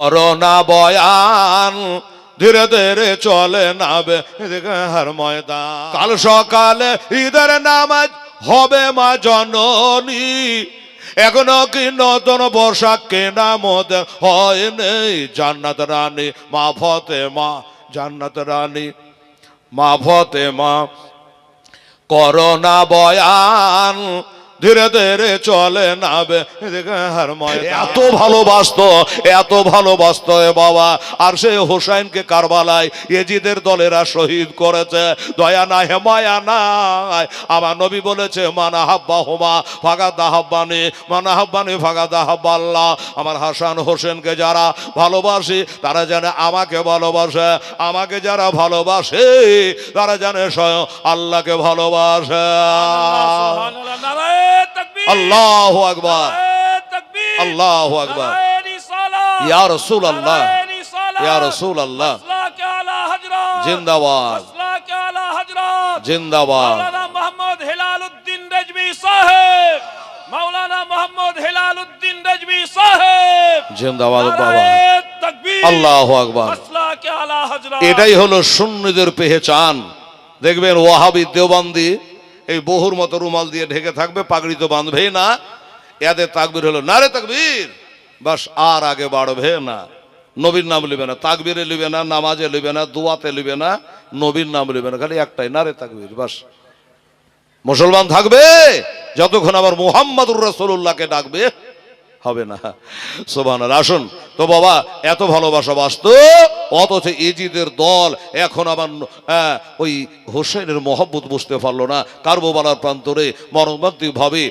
Corona বয়ান ধীরে ধীরে চলে নাবে হার ময়দান। কাল সকালে ঈদের নামাজ হবে মা জননী, এখনো কি নতুন পোশাক কেনা মোদের হয় নেই। জান্নাত রানী মা ফাতেমা, জান্নাত রানী মা ফাতেমা। করোনা বয়ান ধীরে ধীরে চলে নাবে হার ময়দান। এত ভালোবাসতো, এত ভালোবাসতো বাবা। আর সে হোসাইনকে কারবালায় ইয়েজিদের দলেরা শহীদ করেছে। দয়া নাই মায়া নাই। আমার নবী বলেছে মানা হাব্বা হুমা ফাগাদা হাব্বানি, মানা হাব্বানি ফাগাদা হাব্বাল্লাহ। আমার হাসান হোসেনকে যারা ভালোবাসি তারা জানে আমাকে ভালোবাসে, আমাকে যারা ভালোবাসে তারা জানে স্বয়ং আল্লাহকে ভালোবাসে। আল্লাহু আকবার, আল্লাহু আকবার। ইয়া রাসূলুল্লাহ, ইয়া রাসূলুল্লাহ, জিন্দাবাদ, জিন্দাবাদ। মাওলানা মোহাম্মদ হেলালউদ্দিন রেজভী সাহেব, মাওলানা মোহাম্মদ হেলালউদ্দিন রেজভী সাহেব, জিন্দাবাদ বাবা। আল্লাহু আকবার। এটাই হলো সুন্নিদের পেহচান। দেখবেন ওয়াহাবি দেওবন্দি এই বহুর মতো রুমাল দিয়ে ঢেকে থাকবে, পাগড়ি তো বাঁধবে না। এদের তাকবীর হলো নারে তাকবীর, বাস আর আগে বাড়বে না। নবীর নাম লিবে না, তাকবীরে লিবে না, নামাজে লিবে না, দোয়াতে লিবে না, নবীর নাম লিবে না, খালি একটাই নারে তাকবীর, বাস। মুসলমান থাকবে যতক্ষণ আবার মুহাম্মাদুর রাসূলুল্লাহকে ডাকবে হবে না। সুবহানাল্লাহ। আসুন তো বাবা, এত ভালোবাসা বাসত, অথচ ইজিদের দল এখন আবার ওই হোসেনের মহব্বত বুঝতে পারলো না। কারবালার প্রান্তরে মর্মান্তিক ভাবে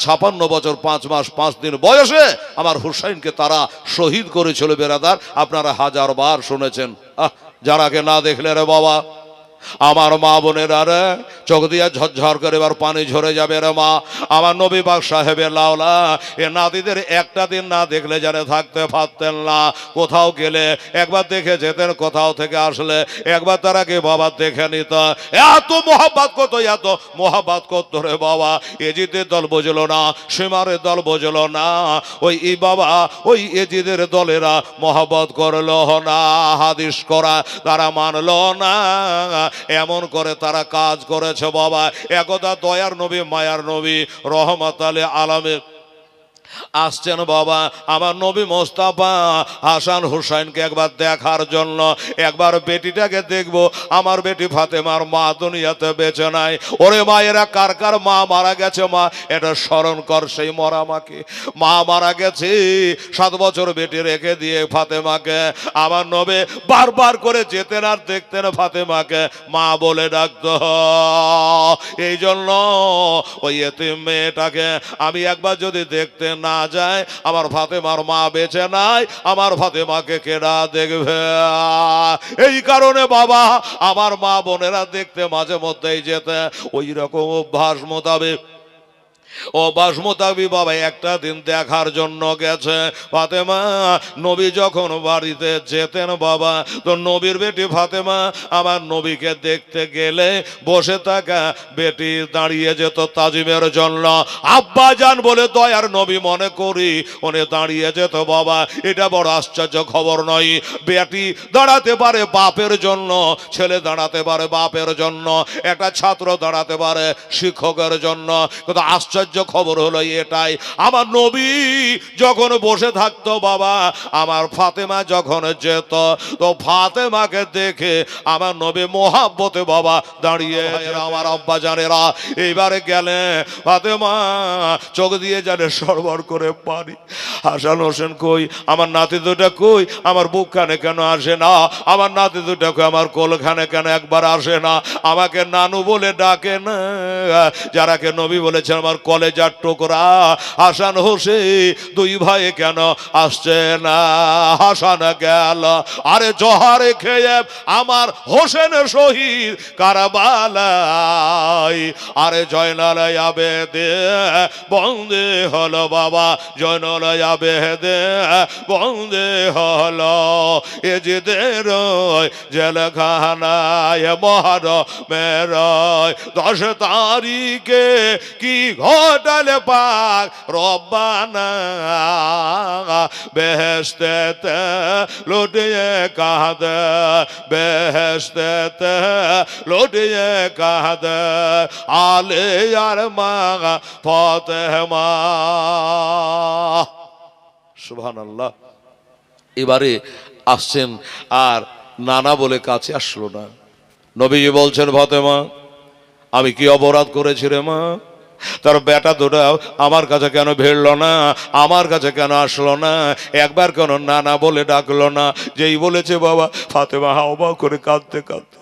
56 বছর 5 মাস 5 দিন বয়সে আমার হুসাইনকে তারা শহীদ করেছিল। বেরাদার, আপনারা হাজারবার শুনেছেন। যারাকে না দেখলে রে বাবা, আমার মা বোনেরা রে, চোখ দিয়া ঝরঝর করে এবার পানি ঝরে যাবে রে মা। আমার নবী পাক সাহেবের লাওলা এ নাতিদের একটা দিন না দেখলে যারা থাকতে পারতেন না। কোথাও গেলে একবার দেখে যেতেন, কোথাও থেকে আসলে একবার তারাকে বাবা দেখে নিত। এত মোহাব্বত করতো, এত মোহাব্বত করতো রে বাবা। এজিদের দল বুঝলো না, সীমারের দল বুঝলো না, ওই বাবা ওই এজিদের দলেরা মোহাব্বত করলো না, হাদিস করা তারা মানলো না। এমন করে তারা কাজ করেছে বাবা। একদা দয়ার নবী মায়ার নবী রহমত আলামিন আসছেন বাবা, আমার নবী মোস্তাফা হাসান হুসাইনকে একবার দেখার জন্য। একবার বেটিটাকে দেখবো, আমার বেটি ফাতেমার মা দুনিয়াতে বেঁচে নাই। ওরে মায়েরা, কার কার মা মারা গেছে? মা এটা স্মরণ কর, সেই মরা মাকে। মা মারা গেছে, 7 বছর বেটি রেখে দিয়ে ফাতেমাকে আমার নবী বারবার করে যেতেন আর দেখতেন ফাতেমাকে মা বলে ডাকত। এই জন্য ওই এতিম মেয়েটাকে আমি একবার যদি দেখতেন না যায়, আমার ফাতেমার মা বেঁচে নাই, আমার ফাতেমাকে কেডা দেখবে? এই কারণে বাবা আমার মা বোনেরা দেখতে মাঝে মধ্যেই যেতে। ওই রকম অভ্যাস মোতাবেক বাবা একটা দিন দেখার জন্য গেছে। ফাতেমা নবী যখন বাড়িতে যেতেন বাবা, তো নবীর বেটি ফাতেমা আমার নবীকে দেখতে গেলে বসে থাকা বেটি দাঁড়িয়ে যেত তাজিমের জন্য। আব্বা জান বলে দয়ার নবী মনে করি উনি দাঁড়িয়ে যেত বাবা। এটা বড় আশ্চর্য খবর নয়? বেটি দাঁড়াতে পারে বাপের জন্য, ছেলে দাঁড়াতে পারে বাপের জন্য, একটা ছাত্র দাঁড়াতে পারে শিক্ষকের জন্য। কিন্তু আশ্চর্য খবর হলো এটাই, আমার নবী যখন বসে থাকতো বাবা, আমার ফাতেমা যখন যেত, তো ফাতেমাকে দেখে আমার নবী মোহাব্বতে বাবা দাঁড়িয়ে। আমার আব্বা জানেরা এইবারে গেলে ফাতেমা চোখ দিয়ে জানে সরবর করে পানি। হাসান হোসেন কই? আমার নাতি দুটা কই? আমার বুকখানে কেন আসে না? আমার নাতি দুটা কই? আমার কোলখানে কেন একবার আসে না? আমাকে নানু বলে ডাকে না? যারাকে নবী বলেছেন আমার কলেজার টুকরা হাসান হোসেন, 2 ভাই কেন আসছে না? হাসান গেল, আরে জহারে খেয়ে আমার হোসেন শহীদ কারবালায়। আরে জয়নাল আবেদে বন্দে হলো বাবা, জয়নাল আবেদে বন্দে হলো এজিদের জেলখানায় মহারমের 10 তারিখে কি ঘর হোটেলে পাক রব্বানা বেহেশতেতে লুটিয়ে কাঁদে বেহেশতেতে লুটিয়ে কাঁদে আলে আর মা ফাতেমা। সুবহানাল্লাহ। এবারে আসছেন আর নানা বলে কাছে আসলো না। নবীজি বলছেন, ফাতেমা আমি কি অপরাধ করেছি রে মা? তার বেটা দুটা আমার কাছে কেন ভিড়লো না, আমার কাছে কেন আসলো না, একবার কেন নানা বলে ডাকলো না? যেই বলেছে বাবা, ফাতেমা হাওয়া করে কাঁদতে কাঁদতে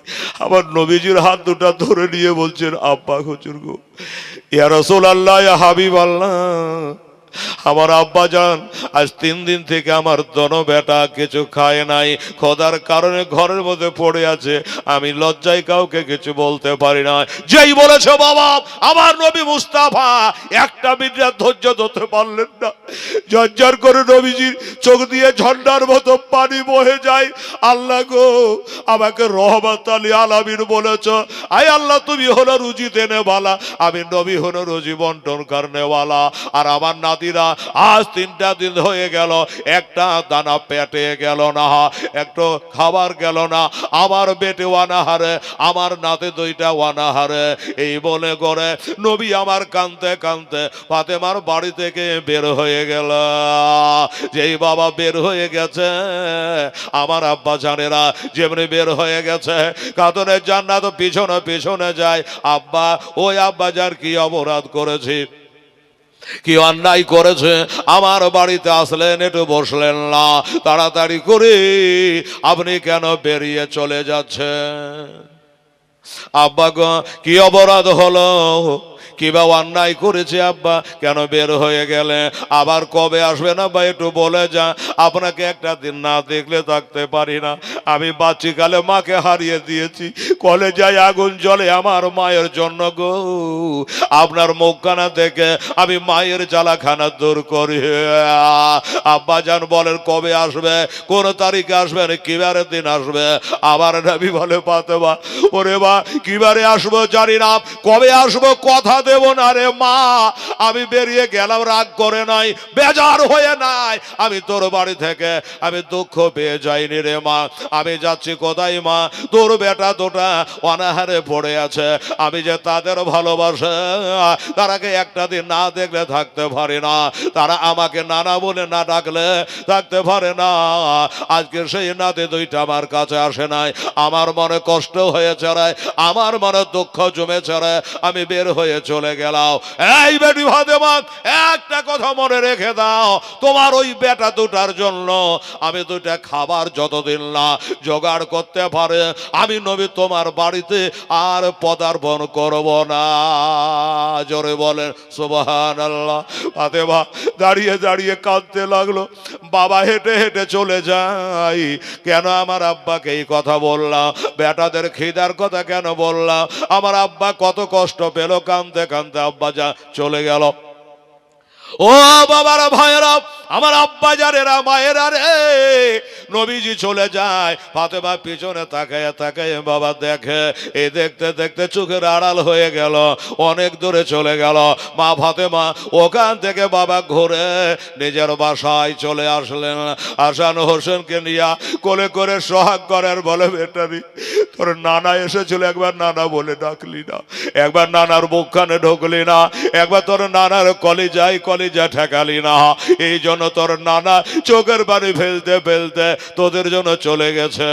আমার নবীজির হাত দুটা ধরে নিয়ে বলছেন, আব্বা হুজুর গো, ইয়া রাসূলুল্লাহ, ইয়া হাবিবাল্লাহ, আমার আব্বা জান আজ 3 দিন থেকে আমার দোনো বেটা কিছু খায় নাই, খোদার কারণে ঘরের মধ্যে পড়ে আছে, আমি লজ্জায় কাউকে কিছু বলতে পারি না। যেই বলেছে বাবা, আমার নবী মুস্তাফা একটা মিনিট ধৈর্য ধরতে পারলেন না, ঝরঝর করে নবীজির চোখ দিয়ে ঝর্ণার মতো পানি বহে যায়। আল্লাহ গো, আমাকে রহমত আলী আলামিন বলেছ, আয় আল্লাহ তুমি হলো রুজি দেনেওয়ালা, আমি নবী হলো রুজি বন্টন করনেওয়ালা। আর আমার নাতিরা আজ 3টা দিন হয়ে গেল, একটা দানা পেটে গেল না, একটু খাবার গেল না, আমার বেটে ওয়ানাহারে, আমার নাতে 2টা ওয়ানাহারে। এই বলে করে নবী আমার কাঁদতে কাঁদতে ফাতেমার বাড়ি থেকে বের হয়ে গেল। যেই বাবা বের হয়ে গেছে, আমার আব্বা জানেরা যেমনি বের হয়ে গেছে, কাঁদনের জান্নাত পিছনে পিছনে যায়। আব্বা, ওই আব্বা যার কি অপরাধ করেছি, কি অন্যায় করেছে, আমার বাড়িতে আসলেন, একটু বসলেন না, তাড়াতাড়ি করে আপনি কেন বেরিয়ে চলে যাচ্ছেন? আব্বা গো, কি অপরাধ হলো, কিবা অন্যায় করেছে আব্বা, কেন বের হয়ে গেলে? আবার কবে আসবে না বা একটু বলে যা, আপনাকে একটা দিন না দেখলে থাকতে পারি না। আমি বাচ্চিকালে মাকে হারিয়ে দিয়েছি, কলেজায় আগুন জ্বলে আমার মায়ের জন্য গো, আপনার মুখখানা দেখে আমি মায়ের জ্বালাখানা দূর করি। আব্বা জান বলেন, কবে আসবে, কোন তারিখে আসবেন, কিবারের দিন আসবে? আবার নবী বলে, ফাতেমা ওরে বা কিবারে আসবো জানি না, কবে আসবো কথা দেব না রে মা। আমি বেরিয়ে গেলাম, রাগ করে নাই, বেজার হয়ে নাই, আমি তোর বাড়ি থেকে আমি দুঃখ পেয়ে যাইনি রে মা। আমি যাচ্ছি কোথায় মা? তোর বেটা দুটা অনাহারে পড়ে আছে, আমি যে তাদের ভালোবাসে, তারাকে একটা দিন না দেখলে থাকতে পারে না, তারা আমাকে নানা বলে না ডাকলে থাকতে পারে না। আজকে সেই নাতে 2টা আমার কাছে আসে নাই, আমার মনে কষ্ট হয়েছে রে, আমার মনে দুঃখ জমেছে রে, আমি বের হয়ে চলে গেলাম। এই বেটি ফাতেমা, একটা কথা মনে রেখে দাও, তোমার ওই বেটা দুটার জন্য আমি 2টা খাবার যতদিন না জোগাড় করতে পারে, আমি নবী তোমার বাড়িতে আর পদার্পণ করব না। জোরে বলেন সুবহানাল্লাহ। ফাতেমা দাঁড়িয়ে দাঁড়িয়ে কাঁদতে লাগলো। বাবা হেঁটে হেঁটে চলে যাই, কেন আমার আব্বাকে এই কথা বললাম, বেটাদের খিদার কথা কেন বললাম? আমার আব্বা কত কষ্ট পেল, কাঁদতে কাঁদতে আব্বা যা চলে গেল। ও বাবারা, ভাইয়েরা, আমার আব্বা জানেরা, মায়েরা রে, নবীজি চলে যায়, ফাতেমা পিছনে তাকায় তাকায় বাবা দেখে, এই দেখতে দেখতে চোখের আড়াল হয়ে গেল, অনেক দূরে চলে গেল। মা ফাতেমা ওখান থেকে বাবা ঘুরে নিজের বাসায় চলে আসলেন। হাসান হোসেনকে নিয়ে কোলে করে সোহাগ করার বলে, বেটারি তোর নানা এসেছিল, একবার নানা বলে ডাকলি না, একবার নানার মুখখানে ঢুকলি না, একবার তোর নানার কলিজা ঠেকালি না, এই জন্য তোর নানা চোখের পানি ফেলতে ফেলতে তোদের জন্য চলে গেছে।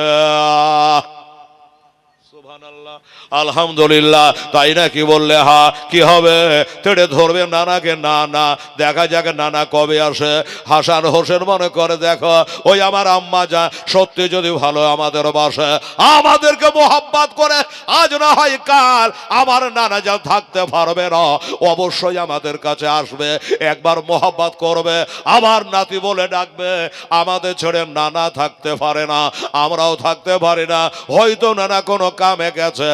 সুবহানাল্লাহ, আলহামদুলিল্লাহ। তাই না কি বললে? হা, কি হবে? তেড়ে ধরবে নানাকে, না না, দেখা যাক নানা কবে আসে। হাসান হোসেন মনে করে, দেখো ওই আমার আম্মা যা সত্যি যদি ভালো আমাদের বাসে, আমাদেরকে মোহাব্বত করে, আজ না হয় কাল আমার নানা যা থাকতে পারবে না, অবশ্যই আমাদের কাছে আসবে, একবার মোহাব্বত করবে, আমার নাতি বলে ডাকবে। আমাদের ছেড়ে নানা থাকতে পারে না, আমরাও থাকতে পারি না, হয়তো নানা কোনো কামে গেছে,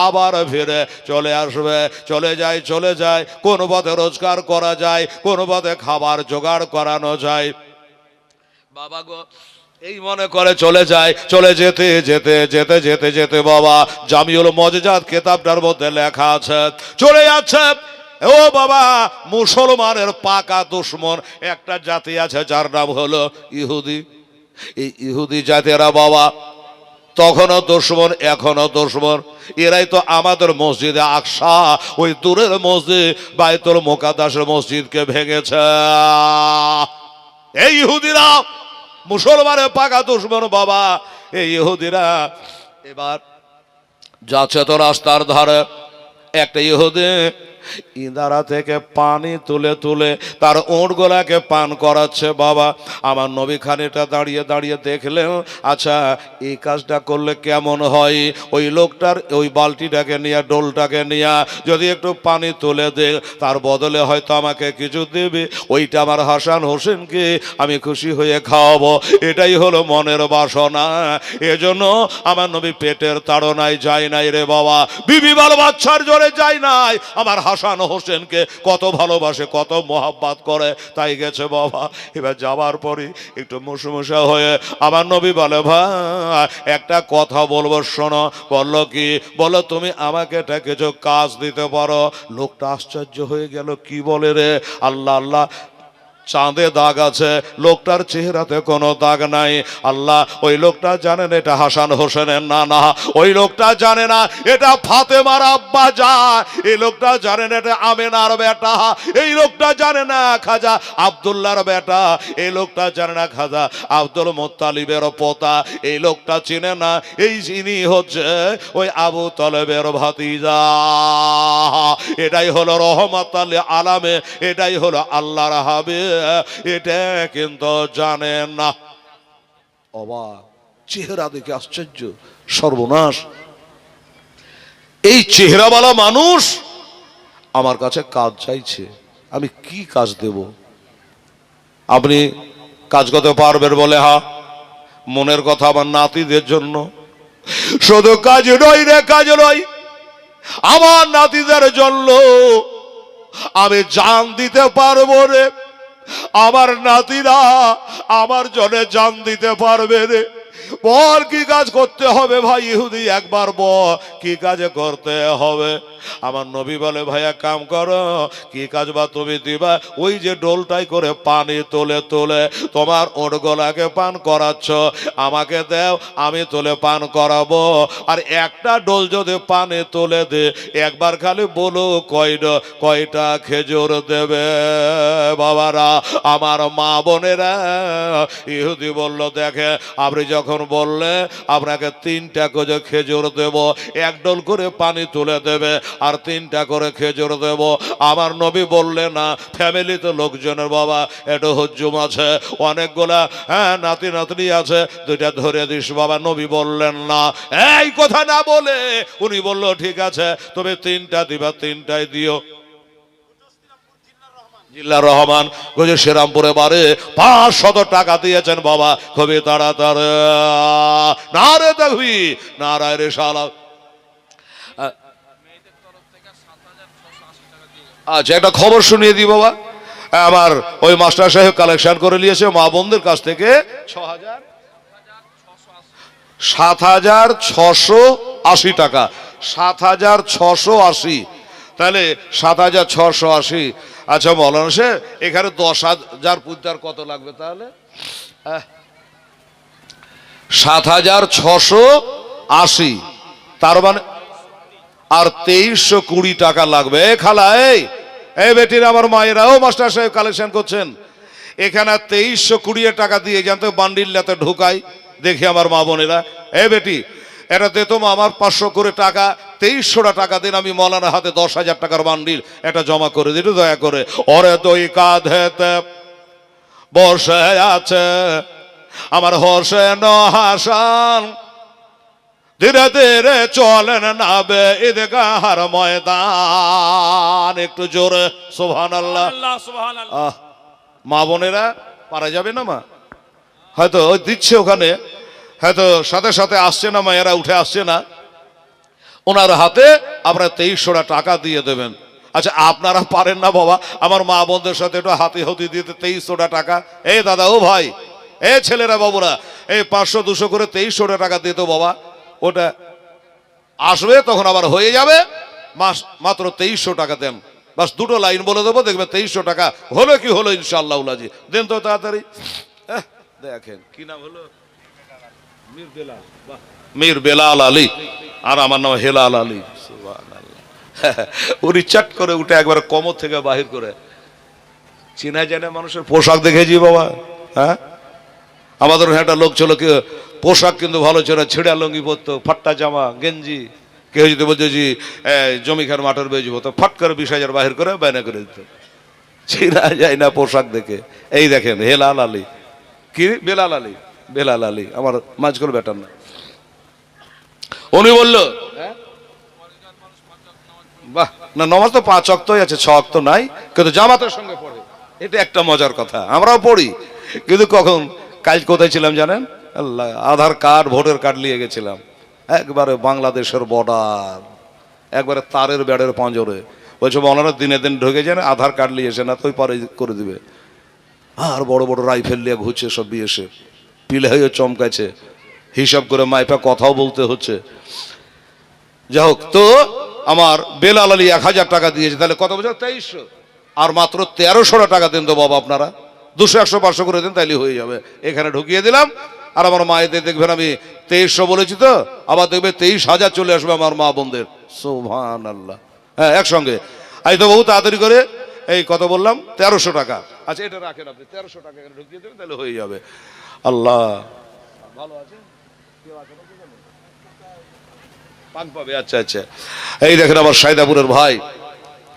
আবার ফিরে চলে আসবে। চলে যায়, কোন পথে রোজগার করা যায়, কোন পথে খাবার জোগাড় করানো যায়। বাবা গো, এই মনে করে চলে যায়। চলে যেতে যেতে যেতে যেতে যেতে বাবা জামিউল মজজাত কিতাবটার মধ্যে লেখা আছে, চলে যাচ্ছে ও বাবা, মুসলমানের পাকা দুশমন একটা জাতি আছে যার নাম হলো ইহুদি। এই ইহুদি জাতিরা বাবা তখনও দুশমন, এখনো দুশমন। এরাই তো আমাদের মসজিদে আকসা, ওই দূরের মসজিদ বাইতুল মুকাদ্দাসের মসজিদকে ভেঙেছে। এই ইহুদিরা মুসলমানের পাকা দুশমন বাবা। এই ইহুদিরা এবার যাচ্ছে তো রাস্তার ধারে, একটা ইহুদি ইঁদারা থেকে পানি তুলে তুলে তার ওঁটগুলাকে পান করাচ্ছে বাবা। আমার নবী খানিকটা দাঁড়িয়ে দাঁড়িয়ে দেখলেন, আচ্ছা এই কাজটা করলে কেমন হয়। ওই লোকটার ওই বালতিটাকে নিয়ে, ডোলটাকে নিয়ে যদি একটু পানি তুলে দে, তার বদলে হয়তো আমাকে কিছু দেবে। ওইটা আমার হাসান হোসেনকে আমি খুশি হয়ে খাওয়াবো, এটাই হলো মনের বাসনা। এজন্য আমার নবী পেটের তাড়নায় যায় নাই রে বাবা, বিবি বাল বাচ্চার জোরে যায় নাই। আমার হাসান হোসেনকে কত ভালোবাসে, কত মোহাব্বত করে, তাই গেছে বাবা। এবার যাবার পরে একটু মুসমুসা হয়ে আমার নবী বলে, ভাই একটা কথা বলবো শোনো। বললো কি? বলো তুমি আমাকে এটা কিছু কাজ দিতে পারো। লোকটা আশ্চর্য হয়ে গেল, কি বলে রে? আল্লাহ আল্লাহ, চাঁদে দাগ আছে, লোকটার চেহারাতে কোনো দাগ নাই। আল্লাহ, ওই লোকটা জানেন এটা হাসান হোসেনের নানা, ওই লোকটা জানে না এটা ফাতেমার আব্বা যা, এই লোকটা জানে না এটা আমেনার বেটা, এই লোকটা জানে না খাজা আব্দুল্লাহর বেটা, এই লোকটা জানে না খাজা আব্দুল মুত্তালিবের পোতা, এই লোকটা চিনে না এই যিনি হচ্ছে ওই আবু তলেবের ভাতিজা। এটাই হলো রহমত আলামে, এটাই হলো আল্লাহর হাবিব, এটা কিন্তু জানেন না। অবাক, চেহারা দেখে আশ্চর্য, সর্বনাশ। এই চেহারাওয়ালা মানুষ আমার কাছে কাজ চাইছে, আমি কি কাজ দেব? আপনি কাজ করতে পারবেন বলে? হ্যাঁ। মনের কথা আমার নাতিদের জন্য। শুধু কাজ নয় রে, কাজ নয়, আমার নাতিদের জন্য আমি জান দিতে পারবো রে। আমার নাতিরা আমার জন্য জান দিতে পারবে রে। বল কি কাজ করতে হবে ভাই ইহুদি, একবার বল কি কাজ করতে হবে? আমার নবী বলে, ভাইয়া কাম করো। কি কাজ বা তুমি দিবা? ওই যে ডোলটাই করে পানি তোলে তোলে তোমার ওর গলাকে পান করাচ্ছ, আমাকে দাও, আমি তোলে পান করাবো। আর একটা ডোল যদি পানি তোলে দে, একবার খালি বলো কয়টা খেজুর দেবে? বাবারা, আমার মা বোনেরা, ইহুদি বলল, দেখে আপনি যখন বললে আপনাকে 3টা করে খেজুর দেব, 1 ডোল করে পানি তুলে দেবে আর 3টা করে খেজুর দেব। আমার নবী বললে না, ফ্যামিলিতে লোকজনের বাবা একটু হজ্জুম আছে, অনেকগুলা নাতি নাতনি আছে, 2টা ধরে দিস বাবা। নবী বললেন না, এই কথা না বলে উনি বলল, ঠিক আছে তুমি 3টা দিবা, 3টাই দিও। জিল্লার রহমান গজে শ্রীরামপুরে বারে 500 টাকা দিয়েছেন বাবা, খুবই তাড়াতাড়ি। না রে দেখবি, না রায় রে শালা। আচ্ছা, একটা খবর শুনিয়ে দিই বাবা। আমার ওই মাস্টার সাহেব কালেকশন করে নিয়েছে মা বোনদের কাছ থেকে 7,680 টাকা। 7,680, তাহলে 7,680। আচ্ছা মৌলানা সাহেব, এখানে 10,000 পুঁতার কত লাগবে তাহলে? 7,680, তার মানে আর 2320 টাকা লাগবে। খালা, এই বেটির আমার মায়েরা, ও মাস্টার সাহেব কালেকশন করছেন, এখানে 2320 টাকা দিয়ে জানতো বান্ডিলটাতে ঢুকাই দেখি আমার মা বোনেরা। এই বেটি, এটা দে তো আমার 500 করে টাকা, 2300 টাকা দিন, আমি মৌলানা হাতে 10,000 টাকার বান্ডিল এটা জমা করে দিন দয়া করে। ওরে দুই কাঁধেতে বসে আছে আমার হোসেন হাসান, ধীরে ধীরে চলেন নাবে ঈদগাহর ময়দান। একটু জোরে সুবহানাল্লাহ। মা বোনেরা পারা যাবে না? মা হয়তো দিচ্ছে ওখানে, হয়তো সাথে সাথে আসছে না, মায়েরা উঠে আসছে না, ওনার হাতে আপনারা 2300 টাকা দিয়ে দেবেন। আচ্ছা আপনারা পারেন না বাবা, আমার মা বোনদের সাথে একটু হাতে হতে দিতে 2300 টাকা। এই দাদা, ও ভাই, এই ছেলেরা বাবুরা, এই 500-200 করে 2300 টাকা দিত বাবা, ওটা আসবে তখন আবার হয়ে যাবে। মাত্র 2300 টাকা দেন। বাস দুটো লাইন বলে দেবো, দেখবেন 2300 টাকা হলো কি হলো ইনশাআল্লাহ উলাজি। দেন তো তাড়াতাড়ি। দেখেন কি নাম হলো? মীর বেলাল আলী, আর আমার নাম হেলাল আলী। উনি চাট করে উঠে একবার কমর থেকে বাহির করে, চেনা জানা মানুষের পোশাক দেখেছি বাবা। হ্যাঁ, আমাদের একটা লোক ছিল কি পোশাক কিন্তু ভালো ছিল, ছিঁড়া লঙ্গি পরতো, ফাট্টা জামা গেঞ্জি। কেউ যদি বলছে যে জমি খার মাঠের বেজবো, তো ফট করে 20,000 বাহির করে বায়না করে দিত। চেনা যায় না পোশাক দেখে। এই দেখেন হেলাল আলী, কি বেলাল আলী, বেলাল আলী আমার মাঝগুলো বেটার না। উনি বলল বাহ, না নমাজ তো 5 ওয়াক্তই আছে, 6 ওয়াক্ত নাই, কিন্তু জামাতের সঙ্গে পড়ে। এটা একটা মজার কথা, আমরাও পড়ি, কিন্তু কখন কাল কোথায় ছিলাম জানেন? আল্লাহ, আধার কার্ড ভোটার কার্ড নিয়ে গেছিলাম, একবারে বাংলাদেশের বর্ডার, একবারে তারের বেড়ের পাঁজরে। বলছে ওনারা দিনে দিন ঢুকে যান, আধার কার্ড নিয়ে এসে না তো পরে করে দিবে। আর বড় বড় রাইফেল নিয়ে ঘুরছে সব বিএসএ, পিলে হয়ে চমকাছে, হিসাব করে মাইপা কথাও বলতে হচ্ছে। যাই হোক, তো আমার বেলাল আলী 1000 টাকা দিয়েছে, তাহলে কত বছর? 2300। আর মাত্র 1300 টাকা দেন তো বাবা আপনারা, 200 100 500 করে দেন, তাইলে হয়ে যাবে। এখানে ঢুকিয়ে দিলাম। আর আমার মায়েদের দেখবেন আমি 2300 বলেছি, তো আবার দেখবে 23,000 চলে আসবে আমার মা বোনদের। সুবহানাল্লাহ। হ্যাঁ, একসঙ্গে। আই তো বহু তাড়াতাড়ি করে, এই কত বললাম? 1300 টাকা। আচ্ছা, এটা রাখেন আপনি, 1300 টাকা এখানে ঢুকিয়ে দেবেন, তাহলে হয়ে যাবে। আল্লাহ ভালো আছে, কেউ আছে না? পান পাবে। আচ্ছা আচ্ছা, এই দেখেন আমার সাইদাপুরের ভাই,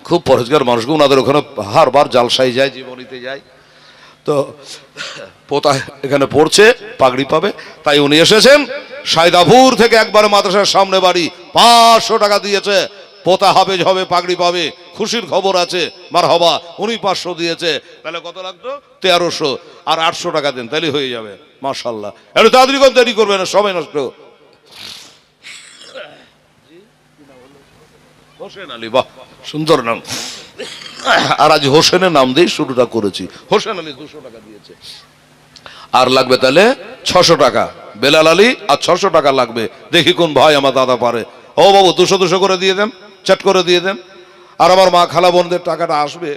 খুব পরেজগার মানুষ, ওনাদের ওখানে হারবার জালসাই যায়, জীবনীতে যায়, তো পোতা এখানে পড়ছে, পাগড়ি পাবে, তাই উনি এসেছেন সাইদাপুর থেকে, একবার মাদ্রাসার সামনে বাড়ি, 500 টাকা দিয়েছে। পোতা হবে হবে, পাগড়ি পাবে, খুশির খবর আছে, মারহাবা। উনি 500 দিয়েছে, তাহলে কত লাগতো? 1300। আর 800 টাকা দেন, তাহলে হয়ে যাবে। মাশাআল্লাহ, একটু তাড়াতাড়ি কোন দেরি করবে না, সময় নষ্ট। হোসেন আলী, বাহ, সুন্দর নাম। আর আজ হোসেনের নাম দিয়ে শুরুটা করেছি। হোসেন আলী 200 টাকা দিয়েছে। আর লাগবে তাহলে 600 টাকা। বেলাল আলী আর 600 টাকা লাগবে। দেখি কোন ভাই আমার দাদা পারে। ও বাবু, 200 করে দিয়ে দেন, চাট করে দিয়ে দেন। আর আমার মা খালা বোনদের টাকাটা আসবে,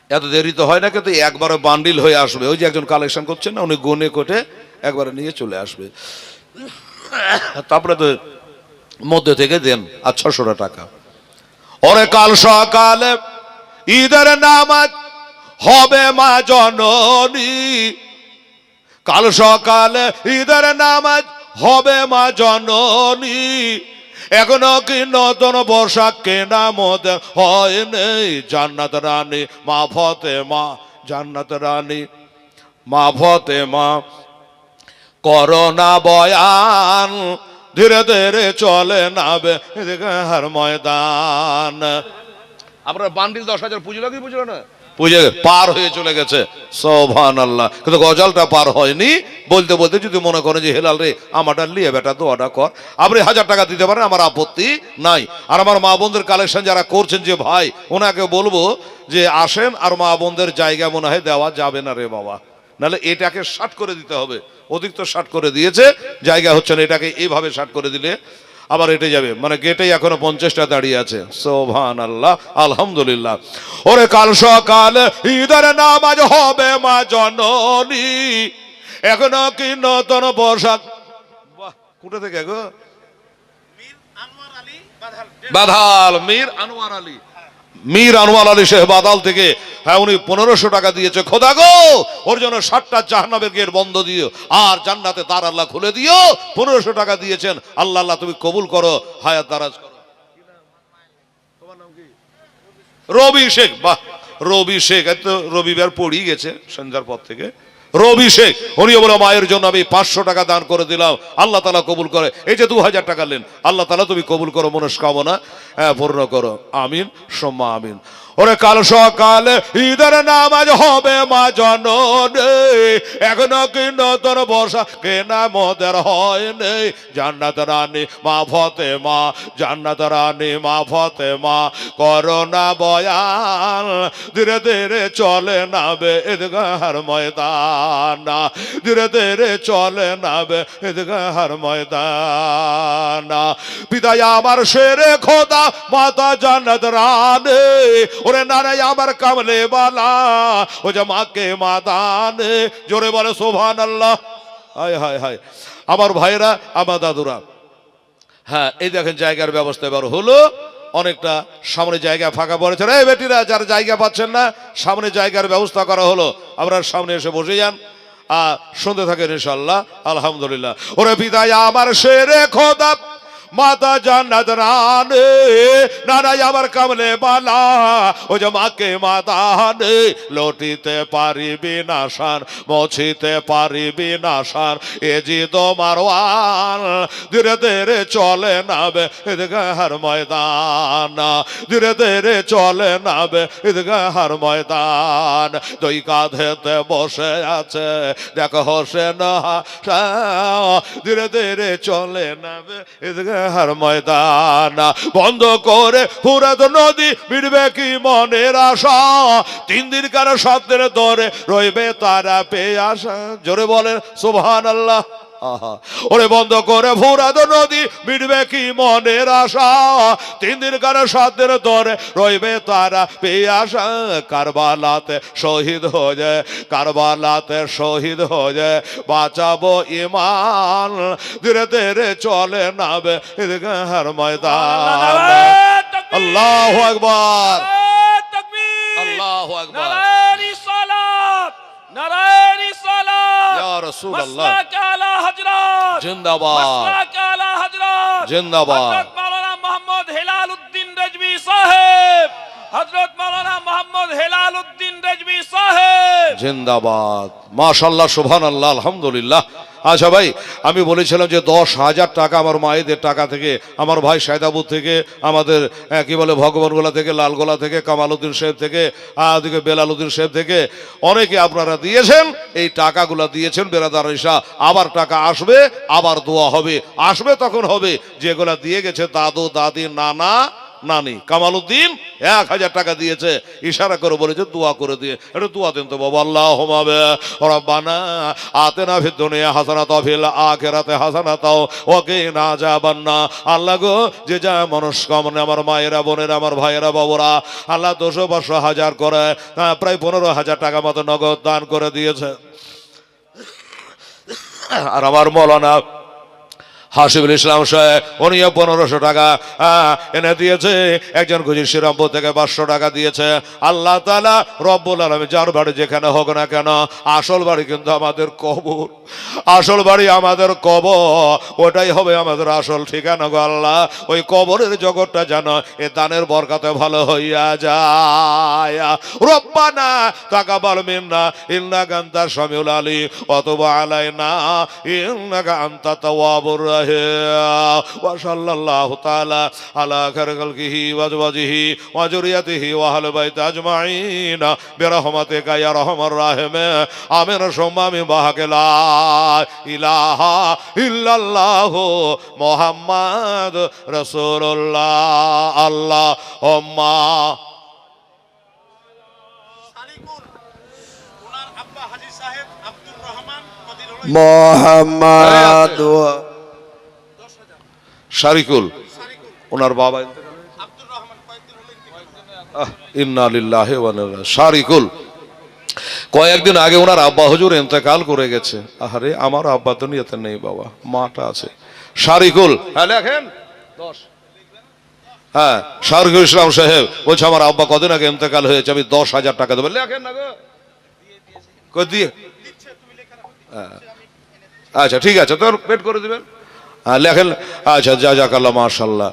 এত দেরি তো হয় না, কিন্তু একবারে বান্ডিল হয়ে আসবে। ওই যে একজন কালেকশন করছেন না, উনি গুনে কোটে একবারে নিয়ে চলে আসবে। তারপরে তো মধ্যে থেকে দেন আর 600 টাকা। ওরে কাল সকালে ঈদের নামাজ হবে মা জননী, কাল সকালে ঈদের নামাজ হবে মা জননী, এখনো কি নতুন পোশাক কেনা মোদের হয় নেই। জান্নাত রানী মা ফতেমা, জান্নাত রানী মা ফতেমা, করোনা বয়ান ধীরে ধীরে চলে নাবে হার ময়দান। আপনার বান্ডিল 10,000 পুজো কি বুঝলো না? পুজো পার হয়ে চলে গেছে, সুবহানাল্লাহ। কিন্তু গজলটা পার হয়নি। বলতে বলতে যদি মনে করেন যে হেলাল রে আমারটা লিয়ে বেটা দোয়াটা কর, আপনি 1000 টাকা দিতে পারেন, আমার আপত্তি নাই। আর আমার মা বোনদের কালেকশন যারা করছেন, যে ভাই, ওনাকে বলবো যে আসেন, আর মা বোনদের জায়গা মনে হয় দেওয়া যাবে না রে বাবা, নাহলে এটাকে 60 করে দিতে হবে। অধিক তো 60 করে দিয়েছে, জায়গা হচ্ছে না, এটাকে এইভাবে 60 করে দিলে আবার এটে যাবে, মানে গেটেই এখনো 50টা দাঁড়িয়ে আছে। সুবহানাল্লাহ, আলহামদুলিল্লাহ। ওরে কাল সকালে ঈদের নামাজ হবে মা জননী, এখনো কি নতুন পোশাক। বাহ, কোথা থেকে গো? বাধাল, মীর আনোয়ার আলী, মীর আনোয়ার আলী শেখ বাদাল থেকে। হ্যাঁ, উনি 1500 টাকা দিয়েছে। খোদা গো, ওর জন্য 60টা জাহান্নামের গেট বন্ধ দিও, আর জান্নাতে দ্বার আল্লাহ খুলে দিও। 1500 টাকা দিয়েছেন। আল্লাহ আল্লাহ তুমি কবুল করো, হায়াত দারাজ করো। তোমার নাম কি? রবি শেখ। বাহ, রবি শেখ, এত রবিবার পড়ি গেছে সন্ধ্যার পর থেকে। রবি শেখ, উনিও বলে মায়ের জন্য আমি 500 টাকা দান করে দিলাম, আল্লাহ তাআলা কবুল করে। এই যে 2000 টাকা নেন, আল্লাহ তাআলা তুমি কবুল করো, মনস্কামনা পূর্ণ করো, আমিন সুম্মা আমিন। ওরে কাল সকালে ঈদের নামাজ হবে মা জননী, এখনো কি নতুন বর্ষা কেনা মোদের হয় নেই। জান্নাত রানী মা ফাতেমা, জান্নাত রানী মা ফাতেমা, করোনা বয়ান ধীরে ধীরে চলে নাবে ঈদগাহর ময়দান, ধীরে ধীরে চলে নাবে ঈদগাহর ময়দান। পিতাই আমার শেরে খোদা মাতা জান্নাত রানী, ওরে নারাই আমার কামলে বালা ও যে মাকে মাদানে, জোরে বলে সুবহানাল্লাহ। হায় হায় হায় আমার ভাইরা, আমার দাদুরা, হ্যাঁ এই দেখেন জায়গার ব্যবস্থা এবার হলো, অনেকটা সামনে জায়গা ফাঁকা পড়েছে। রে বেটিরা যারা জায়গা পাচ্ছেন না, সামনে জায়গার ব্যবস্থা করা হলো, আপনারা সামনে এসে বসে যান, শুনতে থাকেন ইনশাআল্লাহ। আলহামদুলিল্লাহ। ওরে পিতাই আমার শেরে খোদা মাতা জান্নাত রানী, নানাই আমার কামলে বালা ও যে মাকে মাদানে, লটিতে পারিবি না শান, মুছিতে পারিবি না শান, এ জি তোমার ওয়ান ধীরে ধীরে চলে নাবে ঈদগাহর ময়দান, ধীরে ধীরে চলে নাবে ঈদগাহর ময়দান। দুই কাঁধেতে বসে আছে দেখো হোসেন, ধীরে ধীরে চলে নাবে ঈদগাহ হার ময়দান। বন্ধ করে ফুরাত নদী মিটবে কি মনের আশা, 3 দিন কার সাথের ধরে রইবে তারা পেয়ে আসা, জোরে বলেন সুবহানাল্লাহ। ওরে বন্ধ করে ফুরাত নদী মিটবে কি মনের আশা, 3 দিন কার সাথের ধরে রইবে তারা পেয়ে আসা। কারবালাতে শহীদ হয়ে যায়, কারবালাতে শহীদ হয়ে যায়, বাঁচাবো ইমান, ধীরে ধীরে চলে নাবে ঈদগাহর ময়দান। আল্লাহু আকবার, আল্লাহু আকবার, নারায়ে সালাত, নারায়ে সালাত, ইয়া রাসূলুল্লাহ, মাসলাক আলা হযরত জিন্দাবাদ, মাসলাক আলা হযরত জিন্দাবাদ। হযরত মাওলানা মোহাম্মদ হেলাল উদ্দিন রেজভী সাহেব, হযরত মাওলানা মোহাম্মদ হেলাল উদ্দিন রেজভী সাহেব জিন্দাবাদ। মাশাআল্লাহ, সুবহানাল্লাহ, আলহামদুলিল্লাহ। আচ্ছা ভাই, আমি বলেছিলাম যে 10,000 টাকা আমার মায়েদের টাকা থেকে, আমার ভাই সায়দাবুদ থেকে, আমাদের কি বলে ভগবানগোলা থেকে, লালগোলা থেকে, কামালউদ্দিন সাহেব থেকে, দিকে বেলালউদ্দিন সাহেব থেকে অনেকে আপনারা দিয়েছেন, এই টাকাগুলো দিয়েছেন বেরাদার ইসা। আবার টাকা আসবে, আবার দোয়া হবে, আসবে তখন হবে যেগুলা দিয়ে গেছে দাদু দাদি নানা নানি। কামালউদ্দিন 1000 টাকা দিয়েছে, ইশারা করে বলেছে দোয়া করে দিয়ে, এটা দোয়া দেন তো বাবা। আল্লাহুম্মা রাব্বানা আতিনা ফিদ দুনিয়া হাসানাতাও ফিল আখিরাতি হাসানাতাও ওয়া কিনা আযাবান্নার। আল্লাহ গো, যে যা মনস্কামনা আমার মায়েরা বোনেরা আমার ভাইয়েরা বাবুরা আল্লাহ 200-500 করে প্রায় 15,000 টাকা মতো নগদ দান করে দিয়েছে। আর আমার মৌলানা হাসিবুল ইসলাম সাহেব উনিও 1500 টাকা এনে দিয়েছে। একজন গুজির শ্রীরামপুর থেকে 500 টাকা দিয়েছে। আল্লাহ তাআলা রব্বুল আলামিন যার বাড়ি যেখানে হোক না কেন, আসল বাড়ি কিন্তু আমাদের কবর, আসল বাড়ি আমাদের কবর, ওটাই হবে আমাদের আসল ঠিকানা গো আল্লাহ। ওই কবরের জগৎটা যেন এ দানের বরকতে ভালো হইয়া যায়। রব্বানা তাকাব্বাল মিন্না ইন্নাকা আনতাস সামিউল আলিম ওয়া তুব আলাইনা ইন্নাকা আনতাত তাওয়াবুর রাহিম। وصلى الله تعالى على خير خلقه وازواجه وذريته واهل بيته اجمعين برحمتك يا ارحم الراحمين آمين ثم آمين بحق لا اله الا الله محمد رسول الله اللهم মোহাম্মদ শারিকুল, ওনার বাবা ইন্না লিল্লাহি ওয়া ইন্না ইলাইহি রাজিউন। শারিকুল কয়েকদিন আগে ওনার আব্বা হুজুর ইন্তেকাল করে গেছে। আরে আমার আব্বা দুনিয়াতে নেই বাবা, মাটা আছে। শারিকুল, হ্যাঁ লেখেন 10। হ্যাঁ, শারিকুল ইসলাম সাহেব বলছে আমার আব্বা কদিন আগে ইন্তেকাল হয়েছে, আমি 10,000 টাকা দেবো। লেখেন না গো, কই দিয়ে? আচ্ছা ঠিক আছে, তোর পেট করে দিবেন। হ্যাঁ লেখেন। আচ্ছা জাযাকাল্লাহ, মাশাআল্লাহ।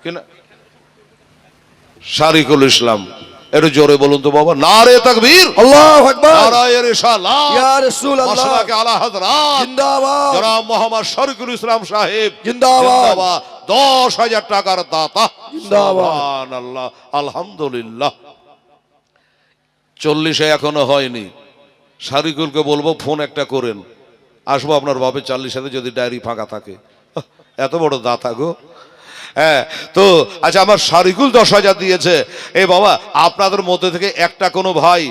কিনা শারিকুল ইসলাম, একটু জোরে বলুন তো বাবা। নারে তাকবীর, আল্লাহু আকবার, নারায়ে রিসালাত, ইয়া রাসূলুল্লাহ, মাসলাকে আলা হযরত জিন্দাবাদ, জনাব মোহাম্মদ শারিকুল ইসলাম সাহেব জিন্দাবাদ, 10,000 টাকার দাতা। জিন্দাবাদ। সুবহানাল্লাহ, আলহামদুলিল্লাহ। 40 এখনো হয়নি, শারিকুলকে বলবো ফোন একটা করেন, আসবো আপনার বাপের 40 সাথে যদি ডায়েরি ফাঁকা থাকে। এত বড় দাতা গো। হ্যাঁ, তো আচ্ছা আমার শারিকুল 10,000 দিয়েছে। এই বাবা, আপনাদের মধ্যে থেকে একটা কোনো ভাই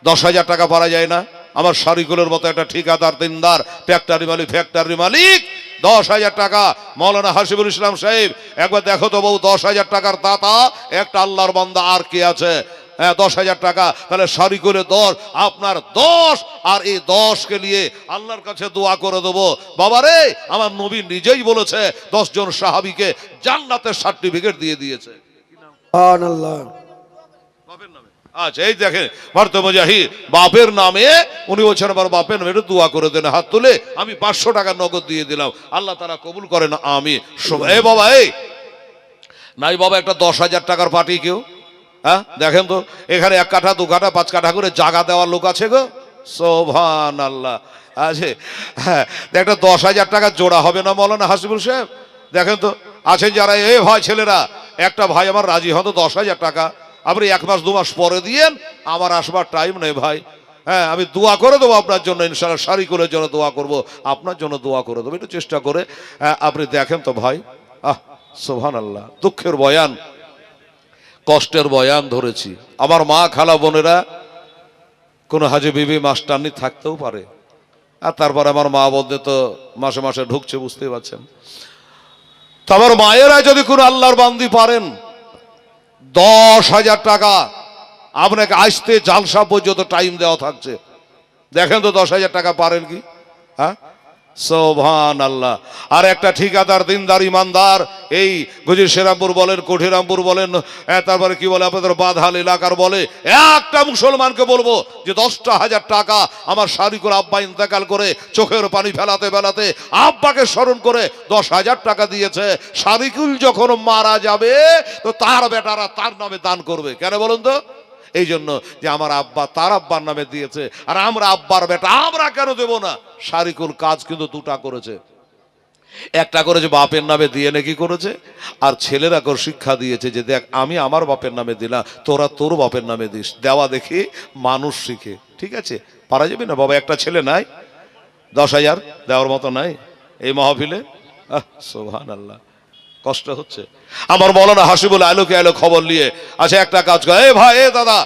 10,000 টাকা পারা যায় না? আমার শারিকুলের মতো একটা ঠিকাদার, দিনদার, ফ্যাক্টরি মালিক 10,000 টাকা। মৌলানা হাসিবুল ইসলাম সাহেব, একবার দেখো তো বউ, 10,000 টাকার দাতা একটা আল্লাহর বান্দা আর কে আছে? হ্যাঁ, 10,000 টাকা। তাহলে শারিকুলে 10, আপনার 10, আর এই 10কে নিয়ে আল্লাহর কাছে দোয়া করে দেবো। বাবারে, আমার নবী নিজেই বলেছে 10 জন সাহাবীকে জান্নাতের সার্টিফিকেট দিয়ে দিয়েছে। সুবহানাল্লাহ। বাপের নামে। আচ্ছা, এই দেখেন ভারত মুজাহিদ বাপের নামে, উনি বলছেন আমার বাপের নামে একটু দোয়া করে দেন, হাত তুলে আমি 500 টাকা নগদ দিয়ে দিলাম, আল্লাহ তারা কবুল করেন। আমি এই বাবা, এই নাই বাবা, একটা 10,000 টাকার পার্টি কেউ? হ্যাঁ, দেখেন তো, এখানে 1 কাঠা 2 কাঠা 5 কাঠা করে জায়গা দেওয়ার লোক আছে গো। সুবহানাল্লাহ। আছে, হ্যাঁ, একটা 10,000 টাকা জোড়া হবে না মৌলানা হাসিবুল সাহেব? দেখেন তো, আছেন যারা, এ ভাই ছেলেরা, একটা ভাই আমার রাজি হতো 10,000 টাকা, আপনি 1 মাস 2 মাস পরে দিয়েন, আমার আসবার টাইম নেই ভাই। হ্যাঁ, আমি দোয়া করে দেবো আপনার জন্য, ইনশাআল্লাহ শারিকুলের জন্য দোয়া করব, আপনার জন্য দোয়া করে দেবো, একটু চেষ্টা করে। আপনি দেখেন তো ভাই। সুবহানাল্লাহ। দুঃখের বয়ান, কষ্টের বয়ান ধরেছি। আমার মা, খালা, বোনেরা, কোন হাজি বিবি মাস্টারনি থাকতেও পারে, আর তারপর আমার মা বলতে তো মাসে মাসে ঢুকছে, বুঝতেই পারছেন। তো আমার মায়েরা যদি কোনো আল্লাহর বান্দি পারেন, 10,000 টাকা আপনাকে আসতে জালসা পর্যন্ত টাইম দেওয়া থাকছে। দেখেন তো 10,000 টাকা পারেন কি? হ্যাঁ, সুবহানাল্লাহ। আর একটা ঠিকাদার, দিনদার, ইমানদার, এই গুজির শ্রীরামপুর বলেন, কোঠিরামপুর বলেন, তারপরে কি বলে আপনাদের বাদহাল এলাকার বলে, একটা মুসলমানকে বলবো যে 10,000 টাকা আমার শারিকুল আব্বা ইন্তেকাল করে চোখের পানি ফেলাতে ফেলাতে আব্বাকে স্মরণ করে 10,000 টাকা দিয়েছে। শারিকুল যখন মারা যাবে তো তার বেটারা তার নামে দান করবে। কেন বলুন তো? এই জন্য যে আমার আব্বা তার আব্বার নামে দিয়েছে, আর আমরা আব্বার বেটা, আমরা কেন দেব না? শারিকুল কাজ কিন্তু 2টা করেছে। একটা করেছে বাপের নামে দিয়ে নাকি করেছে, আর ছেলেরা করে শিক্ষা দিয়েছে যে দেখ, আমি আমার বাপের নামে দিলাম, তোরা তোর বাপের নামে দিস। দেওয়া দেখি মানুষ শিখে। ঠিক আছে, পারা যাবে না বাবা? একটা ছেলে নাই, 10,000 দেওয়ার মতো নাই এই মাহফিলে। সুবহানাল্লাহ। কষ্ট হচ্ছে। আমার মৌলানা হাসিবুল আলোকে এলো খবর নিয়ে। আচ্ছা, একটা কাজ করে, এ ভাই, এ দাদা,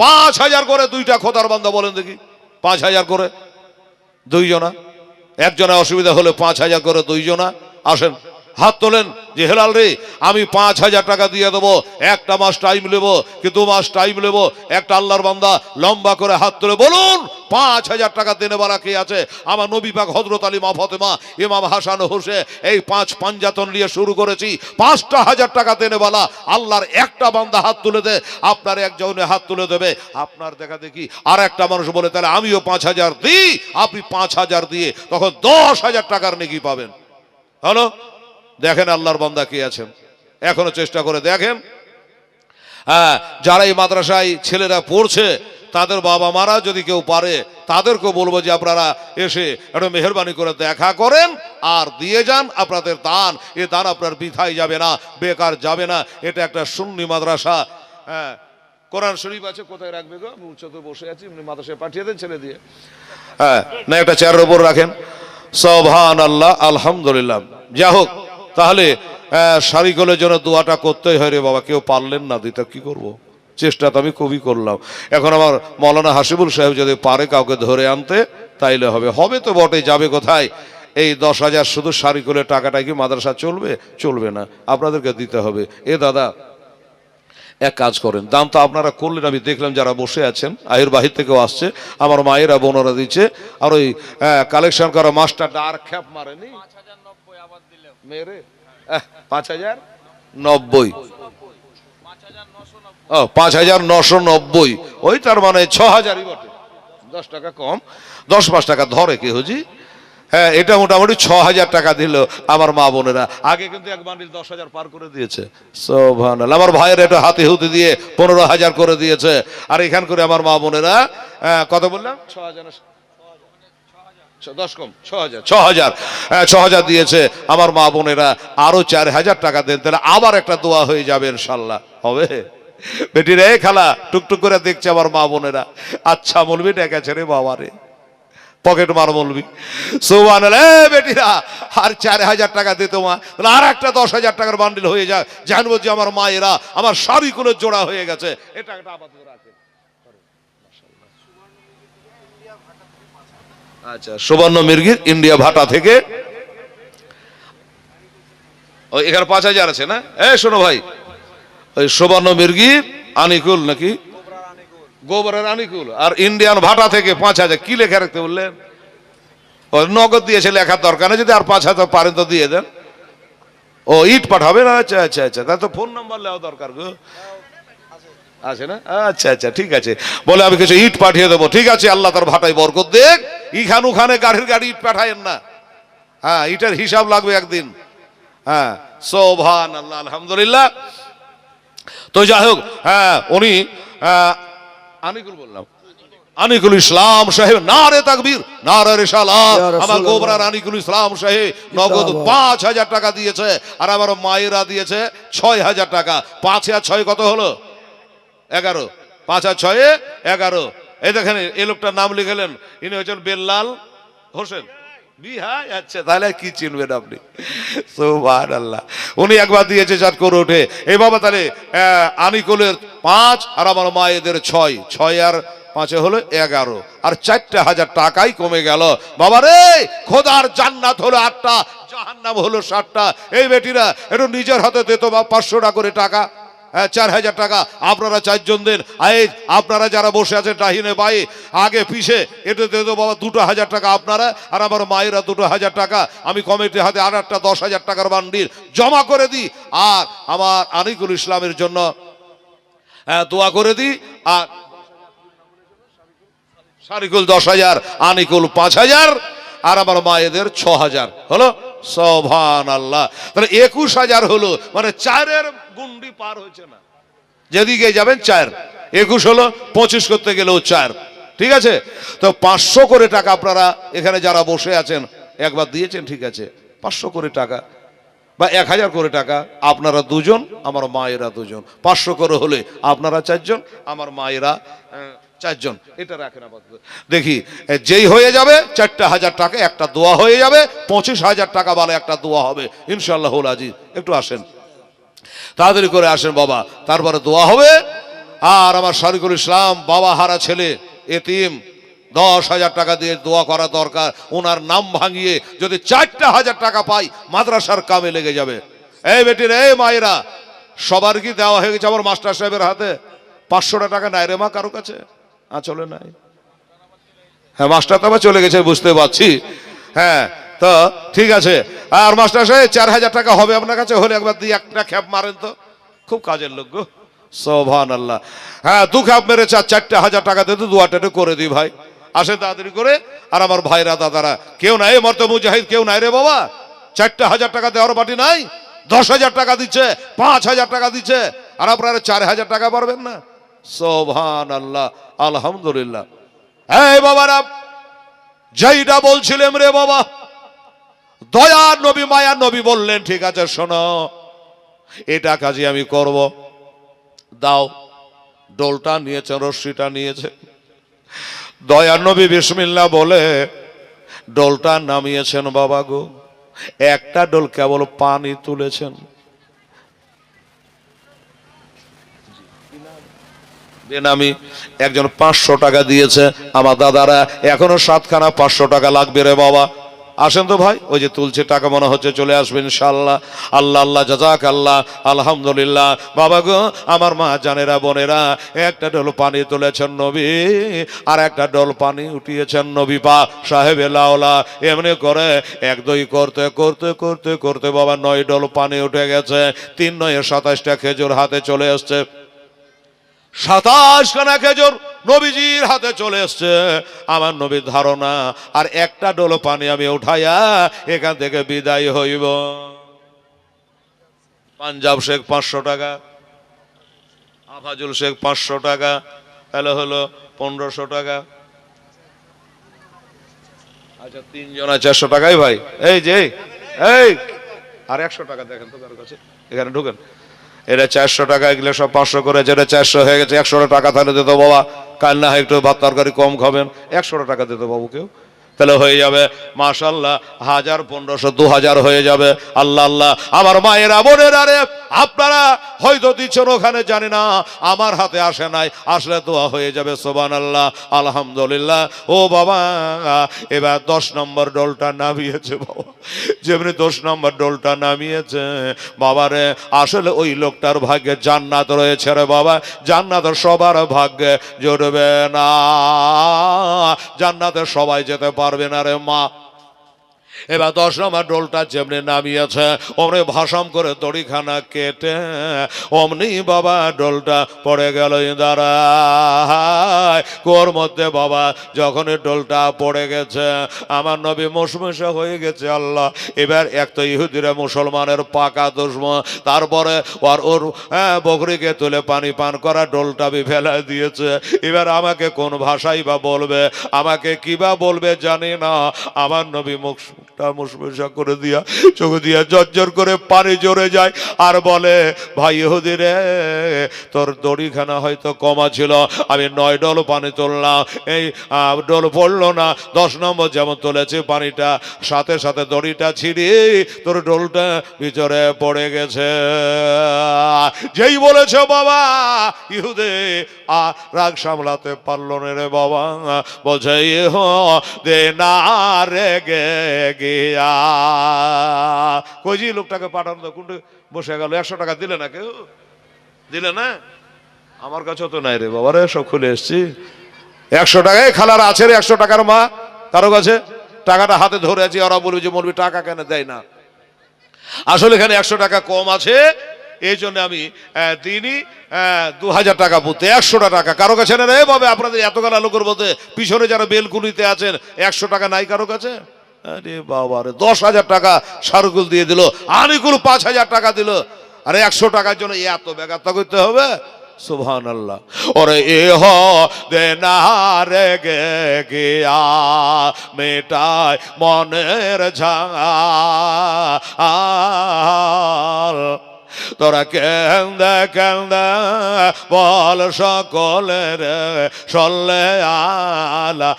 5,000 করে 2টা খোদার বান্দা বলেন দেখি, 5,000 করে 2 জনা। একজনের অসুবিধা হলে 5,000 করে 2 জনা। আসেন, হাত তোলেন যে হেলাল রে, আমি 5,000 টাকা দিয়ে দেবো, 1 মাস টাইম নেবো কি 2 মাস টাইম নেবো। একটা আল্লাহর বান্দা লম্বা করে হাত তুলে বলুন 5,000 টাকা দেনে বালা কে আছে? আমার নবী পাক হযরত আলী, মা ফাতেমা, ইমাম হাসান হোসেন, এই 5 পাঞ্জাতন নিয়ে শুরু করেছি। 5,000 টাকা দেনে বালা আল্লাহর একটা বান্দা হাত তুলে দে, আপনার একজনে হাত তুলে দেবে। আপনার দেখা দেখি আর একটা মানুষ বলে তাহলে আমিও 5,000 দিই, আপনি 5,000 দিয়ে তখন 10,000 টাকার নেকি পাবেন। হলো? দেখেন আল্লাহর বান্দা কে আছেন, এখনো চেষ্টা করে দেখেন। হ্যাঁ, যারা এই মাদ্রাসায় ছেলেরা পড়ছে, তাদের বাবা মারা যদি কেউ পারে, তাদেরকে বলবো যে আপনারা এসে একটু মেহরবানি করে দেখা করেন আর দিয়ে যান আপনাদের দান। এ দান আপনার বৃথায় যাবে না, বেকার যাবে না। এটা একটা সুন্নি মাদ্রাসা। হ্যাঁ, কোরআন শরীফ আছে, কোথায় রাখবে গো? আমি উচ্চতে বসে আছি, মাদ্রাসায় পাঠিয়ে দেন ছেলে দিয়ে। হ্যাঁ, না একটা চেয়ারের উপর রাখেন। সুবহানাল্লাহ, আলহামদুলিল্লাহ। যাই হোক, তাহলে শারিকুলের জন্য দোয়াটা করতেই হয় রে বাবা। কেউ পারলেন না দিতে, কি করব? চেষ্টা তো আমি খুবই করলাম। এখন আমার মৌলানা হাসিবুল সাহেব যদি পারে কাউকে ধরে আনতে, তাইলে হবে। হবে তো বটে, যাবে কোথায়? এই 10,000 শুধু শারিকুলের টাকাটা কি মাদ্রাসা চলবে? চলবে না, আপনাদেরকে দিতে হবে। এ দাদা, এক কাজ করেন, দাম তো আপনারা করলেন, আমি দেখলাম যারা বসে আছেন, আহির বাহির থেকেও আসছে, আমার মায়েরা বোনরা দিচ্ছে। আর ওই কালেকশন করা মাস্টারটা আর খ্যাপ মারেনি মেরে 5,090, 5,990, ওই তার মানে 6,000ই বটে, 10 টাকা কম, 10-5 টাকা ধরে কে হুজি। হ্যাঁ, এটা মোটামুটি 6,000 টাকা দিল আমার মা বোনেরা। আগে কিন্তু এক বান্ডিল 10,000 পার করে দিয়েছে। সুবহানাল্লাহ। আমার ভাইয়ের এটা হাতে হুতে দিয়ে 15,000 করে দিয়েছে। আর এখান করে আমার মা বোনেরা কত বললাম? 6,000, 10 কম 6,000 দিয়েছে আমার মা বোনেরা। আরো 4,000 টাকা দেন, তাহলে আবার একটা দোয়া হয়ে যাবে ইনশাল্লাহ। হবে? বেটি রে খালা টুকটুক করে দেখছে আমার মা বোনেরা, আচ্ছা মৌলবি ডেকেছে রে বাবা রে, পকেট মার মৌলবি সুবহানাল্লাহ। বেটিরা আর 4000 টাকা দিত মা, তাহলে আর একটা 10,000 টাকার বান্ডিল হয়ে যায়, জানবো যে আমার মায়েরা আমার শাড়িগুলো জোড়া হয়ে গেছে। এটা একটা আপাতত রাখে। আচ্ছা, সুবর্ণ মির্গির ইন্ডিয়া ভাটা থেকে ওই এখানে 5000 আছে না? শোনো ভাই, ওই সুবর্ণ মির্গির আনিকুল নাকি গোবরের আনিকুল আর ইন্ডিয়ান ভাটা থেকে 5000। কি লেখা রাখতে বললেন? ওই নগদ দিয়েছে, লেখার দরকার নেই, যদি আর 5000 পারেন তো দিয়ে দেন। ও ইট পাঠাবে না? আচ্ছা আচ্ছা আচ্ছা, তাহলে তো ফোন নাম্বার নেওয়া দরকার গো, আছে না? আচ্ছা আচ্ছা ঠিক আছে, বলে আমি কিছু ইট পাঠিয়ে দেবো। ঠিক আছে, আল্লাহ তার ভাটায় বরকত দেখ। ইখান ওখানে গাড়ির গাড়ি ইট পাঠায়েন না, হ্যাঁ ইটের হিসাব লাগবে একদিন। হ্যাঁ সুবহানাল্লাহ, আলহামদুলিল্লাহ। তো যাই হোক, হ্যাঁ উনি আনিকুল বললাম, আনিকুল ইসলাম সাহেব, নারে তাকবীর নারে রিসালাত। আমার গোবরার আনিকুল ইসলাম সাহেব নগদ 5000 টাকা দিয়েছে, আর আমার মায়েরা দিয়েছে 6000 টাকা। 5 আর 6 কত হলো? 11। 5 আর 6 11। এই দেখেন এই লোকটার নাম লিখলেন, ইনি হচ্ছেন বেল্লাল হোসেন বিহাই। আচ্ছা, তাহলে কি চিনবেন আপনি? সুবহানাল্লাহ। উনি একবার দিয়েছে চাট করে ওঠে। এই বাবা তাহলে আনিকুলের 5 আর আমার মায়েদের 6, 6 আর 5 হলো 11, আর 4000 টাকাই কমে গেল। বাবা রে, খোদার জান্নাত হলো 8টা, জাহান্নাম হলো 7টা। এই বেটিরা একটু নিজের হাতে দিত বা 500 টাকা করে টাকা, 4000 টাকা আপনারা 4 জন দেন। আপনারা যারা বসে আছেন ডাহিনে বাই আগে পিছে, এটা দিয়ে দেবো বাবা 2000 টাকা আপনারা, আর আমার মায়েরা 2000 টাকা। আমি কমিটির হাতে আর একটা 10,000 টাকার বান্ডিল জমা করে দিই, আর আমার আনিকুল ইসলামের জন্য দোয়া করে দিই। আর শারিকুল 10,000, আনিকুল 5,000, আর আমার মায়েদের 6,000 হলো। সুবহানাল্লাহ। তাহলে 21,000 হলো, মানে 4-এর গুন্ডি পার হয়েছে না, যেদিকে যাবেন 4। 21 হলো, 25 করতে গেলেও 4। ঠিক আছে, তো 500 করে টাকা আপনারা এখানে যারা বসে আছেন একবার দিয়েছেন, ঠিক আছে, 500 করে টাকা বা 1000 করে টাকা আপনারা 2 জন, আমার মায়েরা 2 জন। 500 করে হলে আপনারা 4 জন, আমার মায়েরা 4 জন। এটা রাখেন আপাতত। দেখি যেই হয়ে যাবে 4000 টাকা একটা দোয়া হয়ে যাবে, 25,000 টাকা বলে একটা দোয়া হবে ইনশাআল্লাহুল আজিজ। একটু আসেন, তাড়াতাড়ি করে আসেন বাবা, তারপরে দোয়া হবে। আর আমার শারিকুল ইসলাম বাবা হারা ছেলে এতিম, 10,000 টাকা দিয়ে দোয়া করা দরকার। ওনার নাম ভাঙিয়ে যদি 4,000 টাকা পাই, মাদ্রাসার কামে লেগে যাবে। এই বেটির এই মায়েরা, সবার কি দেওয়া হয়ে গেছে? আমার মাস্টার সাহেবের হাতে 500 টাকা নাই রে মা কারো কাছে? চলে নাই? হ্যাঁ, মাস্টার তো আবার চলে গেছে, বুঝতে পারছি। হ্যাঁ, তো ঠিক আছে। আর মাস্টার সাহেব 4,000 টাকা হবে আপনার কাছে? হলে একবার দিয়ে একটা খ্যাপ মারেন তো, খুব কাজের লোক গো। সুবহানাল্লাহ। হ্যাঁ, 2 খ্যাপ মেরে 4,000 টাকা দিয়ে দোয়াটা করে দিই ভাই। আসে তাড়াতাড়ি করে। আর আমার ভাইরা দাদারা কেউ নাই, মর্ত মুজাহিদ কেউ নাই রে বাবা? 4,000 টাকা দেওয়ার পার্টি নাই? 10,000 টাকা দিচ্ছে, 5,000 টাকা দিচ্ছে, আর আপনারা 4,000 টাকা পারবেন না? সুবহানাল্লাহ, আলহামদুলিল্লাহ। এই বাবারা, যেইটা বলছিলাম রে বাবা, দয়ার নবী মায়ার নবী বললেন, ঠিক আছে শোনো, এটা কাজে আমি করব। দাও। ডোলটা নিয়েছে, রশ্মিটা নিয়েছে, দয়ার নবী বিসমিল্লাহ বলে ডোলটা নামিয়েছেন। বাবা গো, একটা ডোল কেবল পানি তুলেছেন। বেনামি একজন 500 টাকা দিয়েছে। আমার দাদারা এখনো 7খানা 500 টাকা লাগবে রে বাবা। আসেন তো ভাই, ওই যে তুলছে টাকা মনে হচ্ছে, চলে আসবেন ইনশাআল্লাহ। আল্লাহ আল্লাহ জাযাক আল্লাহ, আলহামদুলিল্লাহ। বাবা গো, আমার মা জানেরা বোনেরা, একটা ডোল পানি তুলেছেন নবী, আর একটা ডোল পানি উঠিয়েছেন নবী পাক সাহেবে লাওলা। এমনি করে 1-2 করতে করতে করতে করতে বাবা 9 ডোল পানি উঠে গেছে। 3 9 27টা খেজুর হাতে চলে আসছে। 27 খানা খেজুর নবীজির হাতে চলে এসছে। আমার নবীর ধারণা, আর একটা ডোল পানি আমি উঠাইয়া এখান থেকে বিদায় হইব। পাঞ্জাব শেখ 500 টাকা, আফাজুল শেখ 500 টাকা, তাহলে হলো 1500 টাকা। আচ্ছা, 3 জন 400 টাকাই ভাই। এই যে এই আর 100 টাকা দেখেন তো কারোর কাছে, এখানে ঢুকেন। এটা 400 টাকা, এগুলো সব 500 করে, যেটা 400 হয়ে গেছে 100 টাকা তাহলে দিত বাবা, কাল না হয় একটু ভাত তরকারি কম খাবেন, 100 টাকা দিত বাবু কেউ, তাহলে হয়ে যাবে মাশাআল্লাহ 1000 1500 2000 হয়ে যাবে। আল্লাহ আল্লাহ আমার মায়েরা বোনেরা রে, আপনারা হয়তো দিচ্ছেন ওখানে জানি না, আমার হাতে আসে নাই, আসলে দোয়া হয়ে যাবে সুবহানাল্লাহ আলহামদুলিল্লাহ। ও বাবা এবার 10 নম্বর ডোলটা নামিয়েছে বাবা, যেমনি 10 নম্বর ডোলটা নামিয়েছে বাবারে, আসলে ওই লোকটার ভাগ্যে জান্নাত রয়েছে রে বাবা, জান্নাত সবার ভাগ্যে জুটবে না, জান্নাতে সবাই যেতে পারবে না রে মা। এবার 10 নম্বর ডোলটা যেমনি নামিয়েছে অমনি ভাসাম করে দড়িখানা কেটে অমনি বাবা ডোলটা পড়ে গেল দাঁড়ায় কুয়োর মধ্যে বাবা। যখন ডোলটা পড়ে গেছে আমার নবী মুশমুশা হয়ে গেছে। আল্লাহ এবার এক তো ইহুদিরা মুসলমানের পাকা দুশমন, তারপরে ওর বকরিকে তুলে পানি পান করা ডোলটা ফেলা দিয়েছে। এবার আমাকে কোন ভাষাই বা বলবে, আমাকে কিবা বলবে জানি না। আমার নবী মুশমুশা করে দিয়া চোখ দিয়া জর্জর করে পানি জড়ে যায় আর বলে, ভাই ইহুদি রে, তোর দড়িখানা হয়তো কমা ছিল, আমি 9 ডল পানি তুললাম, এই ডোল পড়লো না, 10 নম্বর যেমন তুলেছে পানিটা সাথে সাথে দড়িটা ছিঁড়ে তোর ডোলটা ভিতরে পড়ে গেছে। যেই বলেছে বাবা ইহুদে রাগ সামলাতে পারলো না রে বাবা, বলছে দে না রে গে গিয়া। কইজি লোকটাকে পাঠানো তো কোনটা বসে গেল, 100 টাকা দিলে না, কেউ দিলে না? আমার কাছে তো নাই রে বাবা রে, সব খুলে এসছি। 100 টাকায় খালার আছে রে, 100 টাকার মা কারো কাছে টাকাটা হাতে ধরে আছি, ওরা বলবে যে মৌলবি টাকা কেন দেয় না। আসলে এখানে 100 টাকা কম আছে, এই জন্য আমি দিনই 2000 টাকা পুঁতে 100 টাকা কারো কাছে না রে বাবা। আপনাদের এতগুলো লোকের মধ্যে পিছনে যারা বেলকুনিতে আছেন 100 টাকা নাই কারো কাছে? আরে বাবা রে, 10,000 টাকা সারকুল দিয়ে দিল, আনিকুল 5000 টাকা দিল, আরে 100 টাকার জন্য এত বেগাত্তা করতে হবে? সুবহানাল্লাহ। ওরে এ হ দে না রে গে গিয়া মেটায় মনের ঝাল, তোরা কেন্দে কেন্দে বল সকলের সল্লে আলা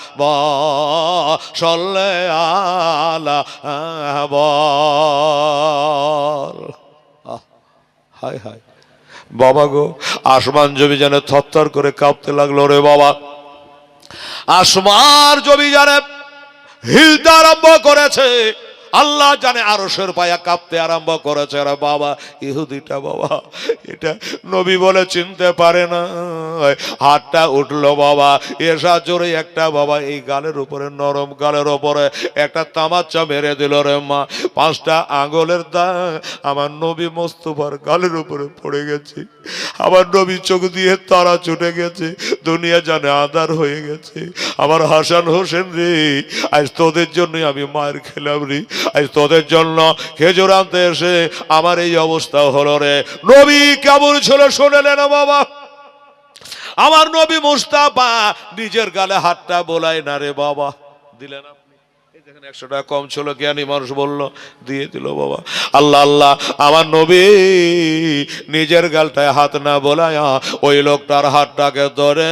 সল্লে আলা বল। হায় হায় বাবা গো, আসমান জমি যেন থরথর করে কাঁপতে লাগলো রে বাবা। আসমান জমি যেন হিলতে আরম্ভ করেছে, আল্লাহ জানে আরশের পায়া কাঁপতে আরম্ভ করেছে রে বাবা। ইহুদিটা বাবা এটা নবী বলে চিনতে পারে না, হাতটা উঠলো বাবা, এসা জোরে একটা বাবা এই গালের উপরে, নরম গালের উপরে একটা তামাচ্চা মেরে দিল রে মা। 5টা আঙ্গুলের দাগ আমার নবী মোস্তফার গালের উপরে পড়ে গেছে। আমার নবী চোখ দিয়ে তারা ছুটে গেছে, দুনিয়া জানে আধার হয়ে গেছে। আমার হাসান হোসেন রে, আজ তোদের জন্য আমি মায়ের খেলাম রে, আজ তোদের জন্য খেজুর আনতে এসে আমার এই অবস্থা হলো রে। নবী কেমন ছিল শোনেলে না বাবা? আমার নবী মুস্তাফা নিজের গালে হাতটা বোলায় না রে বাবা, দিলেন আপনি? 100 টাকা কম ছিল, জ্ঞানী মানুষ বললো দিয়ে দিল বাবা। আল্লাহ আল্লাহ আমার নবী নিজের গালটায় হাত না বোলায়া ওই লোকটার হাতটাকে ধরে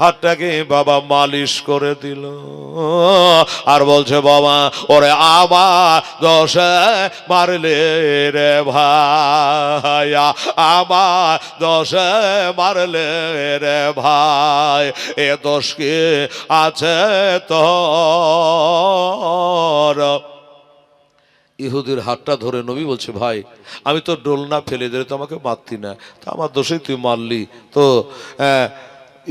হাতটাকে বাবা মালিশ করে দিল আর বলছে, বাবা ওরে আমার দোষে মারলে রে ভাইয়া, আমার দোষে মারলে রে ভাই, এ দোষ কি আছে তো? ইহুদির হাতটা ধরে নবী বলছে, ভাই আমি তো ডোলনা ফেলে দিলে তোমাকে মারতি না, তা আমার দোষেই তুই মারলি তো।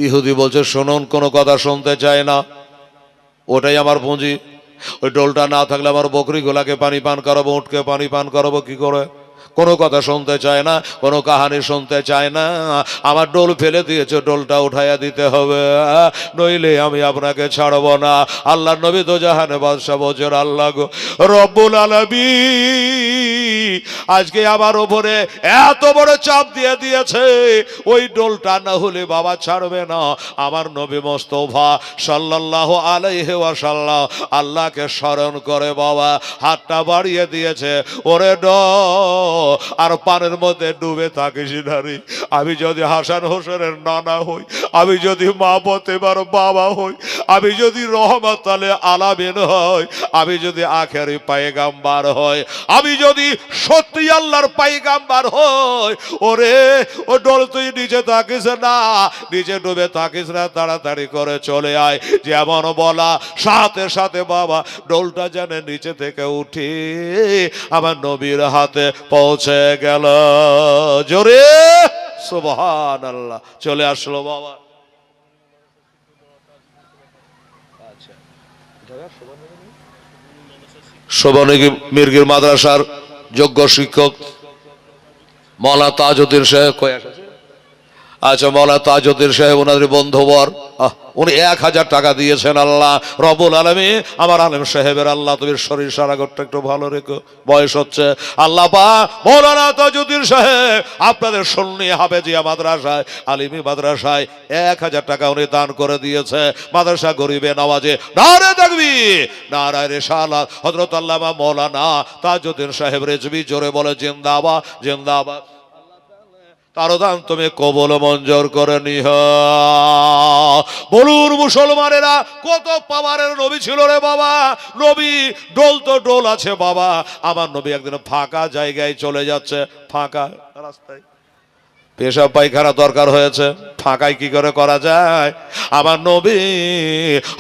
ইহুদি বলছে, শোনুন, কোনো কথা শুনতে চায় না, ওটাই আমার পুঁজি। ওই ডোলটা না থাকলে আমার বকরি গোলাকে পানি পান করাবো, উঠকে পানি পান করাবো কি করে? কোনো কথা শুনতে চায় না, কোনো কাহানি শুনতে চায় না। আমার ডোল ফেলে দিয়েছে, ডোলটা উঠাইয়া দিতে হবে, নইলে আমি আপনাকে ছাড়বো না। আল্লাহ নবী তো জাহানে বাদশা বলছেন, আল্লাহ গো রব্বুল আলামিন আজকে আমার উপরে এত বড় চাপ দিয়ে দিয়েছে, ওই ডোলটা না হলে বাবা ছাড়বে না। আমার নবী মুস্তাফা সাল্লাল্লাহু আলাইহি ওয়াসাল্লাম আল্লাহকে স্মরণ করে বাবা হাতটা বাড়িয়ে দিয়েছে, ওরে ডোল আর পানের মধ্যে ডুবে থাকিস না রে। আমি যদি হাসান হোসেনের নানা হই, আমি যদি মা ফতেমার বাবা হই, আমি যদি রহমত আলামিন হই, আমি যদি আখেরি পায়গাম্বার হই, আমি যদি সত্যি আল্লাহর পায়গাম্বার হই, ওরে ও ডোল তুই নিচে থাকিস না, নিচে ডুবে থাকিস না, তাড়াতাড়ি করে চলে আয়। যেমন বলা সাথে সাথে বাবা ডোলটা যেন নিচে থেকে উঠে আমার নবীর হাতে পৌঁছে গেল। জোরে সুবহানাল্লাহ। চলে আসলো বাবা। শোভনী মির্গির মাদ্রাসার যোগ্য শিক্ষক মৌলানা তাজউদ্দিন সাহেব কই আসছে? আচ্ছা, মৌলানা তাজউদ্দিন সাহেব ওনাদের বন্ধুবর, উনি 1000 টাকা দিয়েছেন। আল্লাহ রব্বুল আলামিন আমার আলেম সাহেবের আল্লাহ তুমি শরীর সারাগরটা একটু ভালো রেখো, বয়স হচ্ছে। আল্লাহ পাক মৌলানা তাজউদ্দিন সাহেব আপনাদের সুন্নি হাফেজিয়া মাদ্রাসায়, আলিমি মাদ্রাসায় 1000 টাকা উনি দান করে দিয়েছে। মাদ্রাসা গরিবে নওয়াজে নারে তাকবীর, নারে রিসালাত। হযরত আল্লামা মৌলানা তাজউদ্দিন সাহেব রেজভী জোরে বলে জিন্দাবাদ, জিন্দাবাদ। তার দান তুমি কবুল মঞ্জুর করে নিহ। বলুন মুসলমানেরা, কত পাওয়ারের নবী ছিল রে বাবা। নবী ডোল তো ডোল আছে বাবা। আমার নবী একদিন ফাঁকা জায়গায় চলে যাচ্ছে, ফাঁকা রাস্তায় পেশাব পায়খানা দরকার হয়েছে, ফাঁকায় কি করে করা যায়? আমার নবী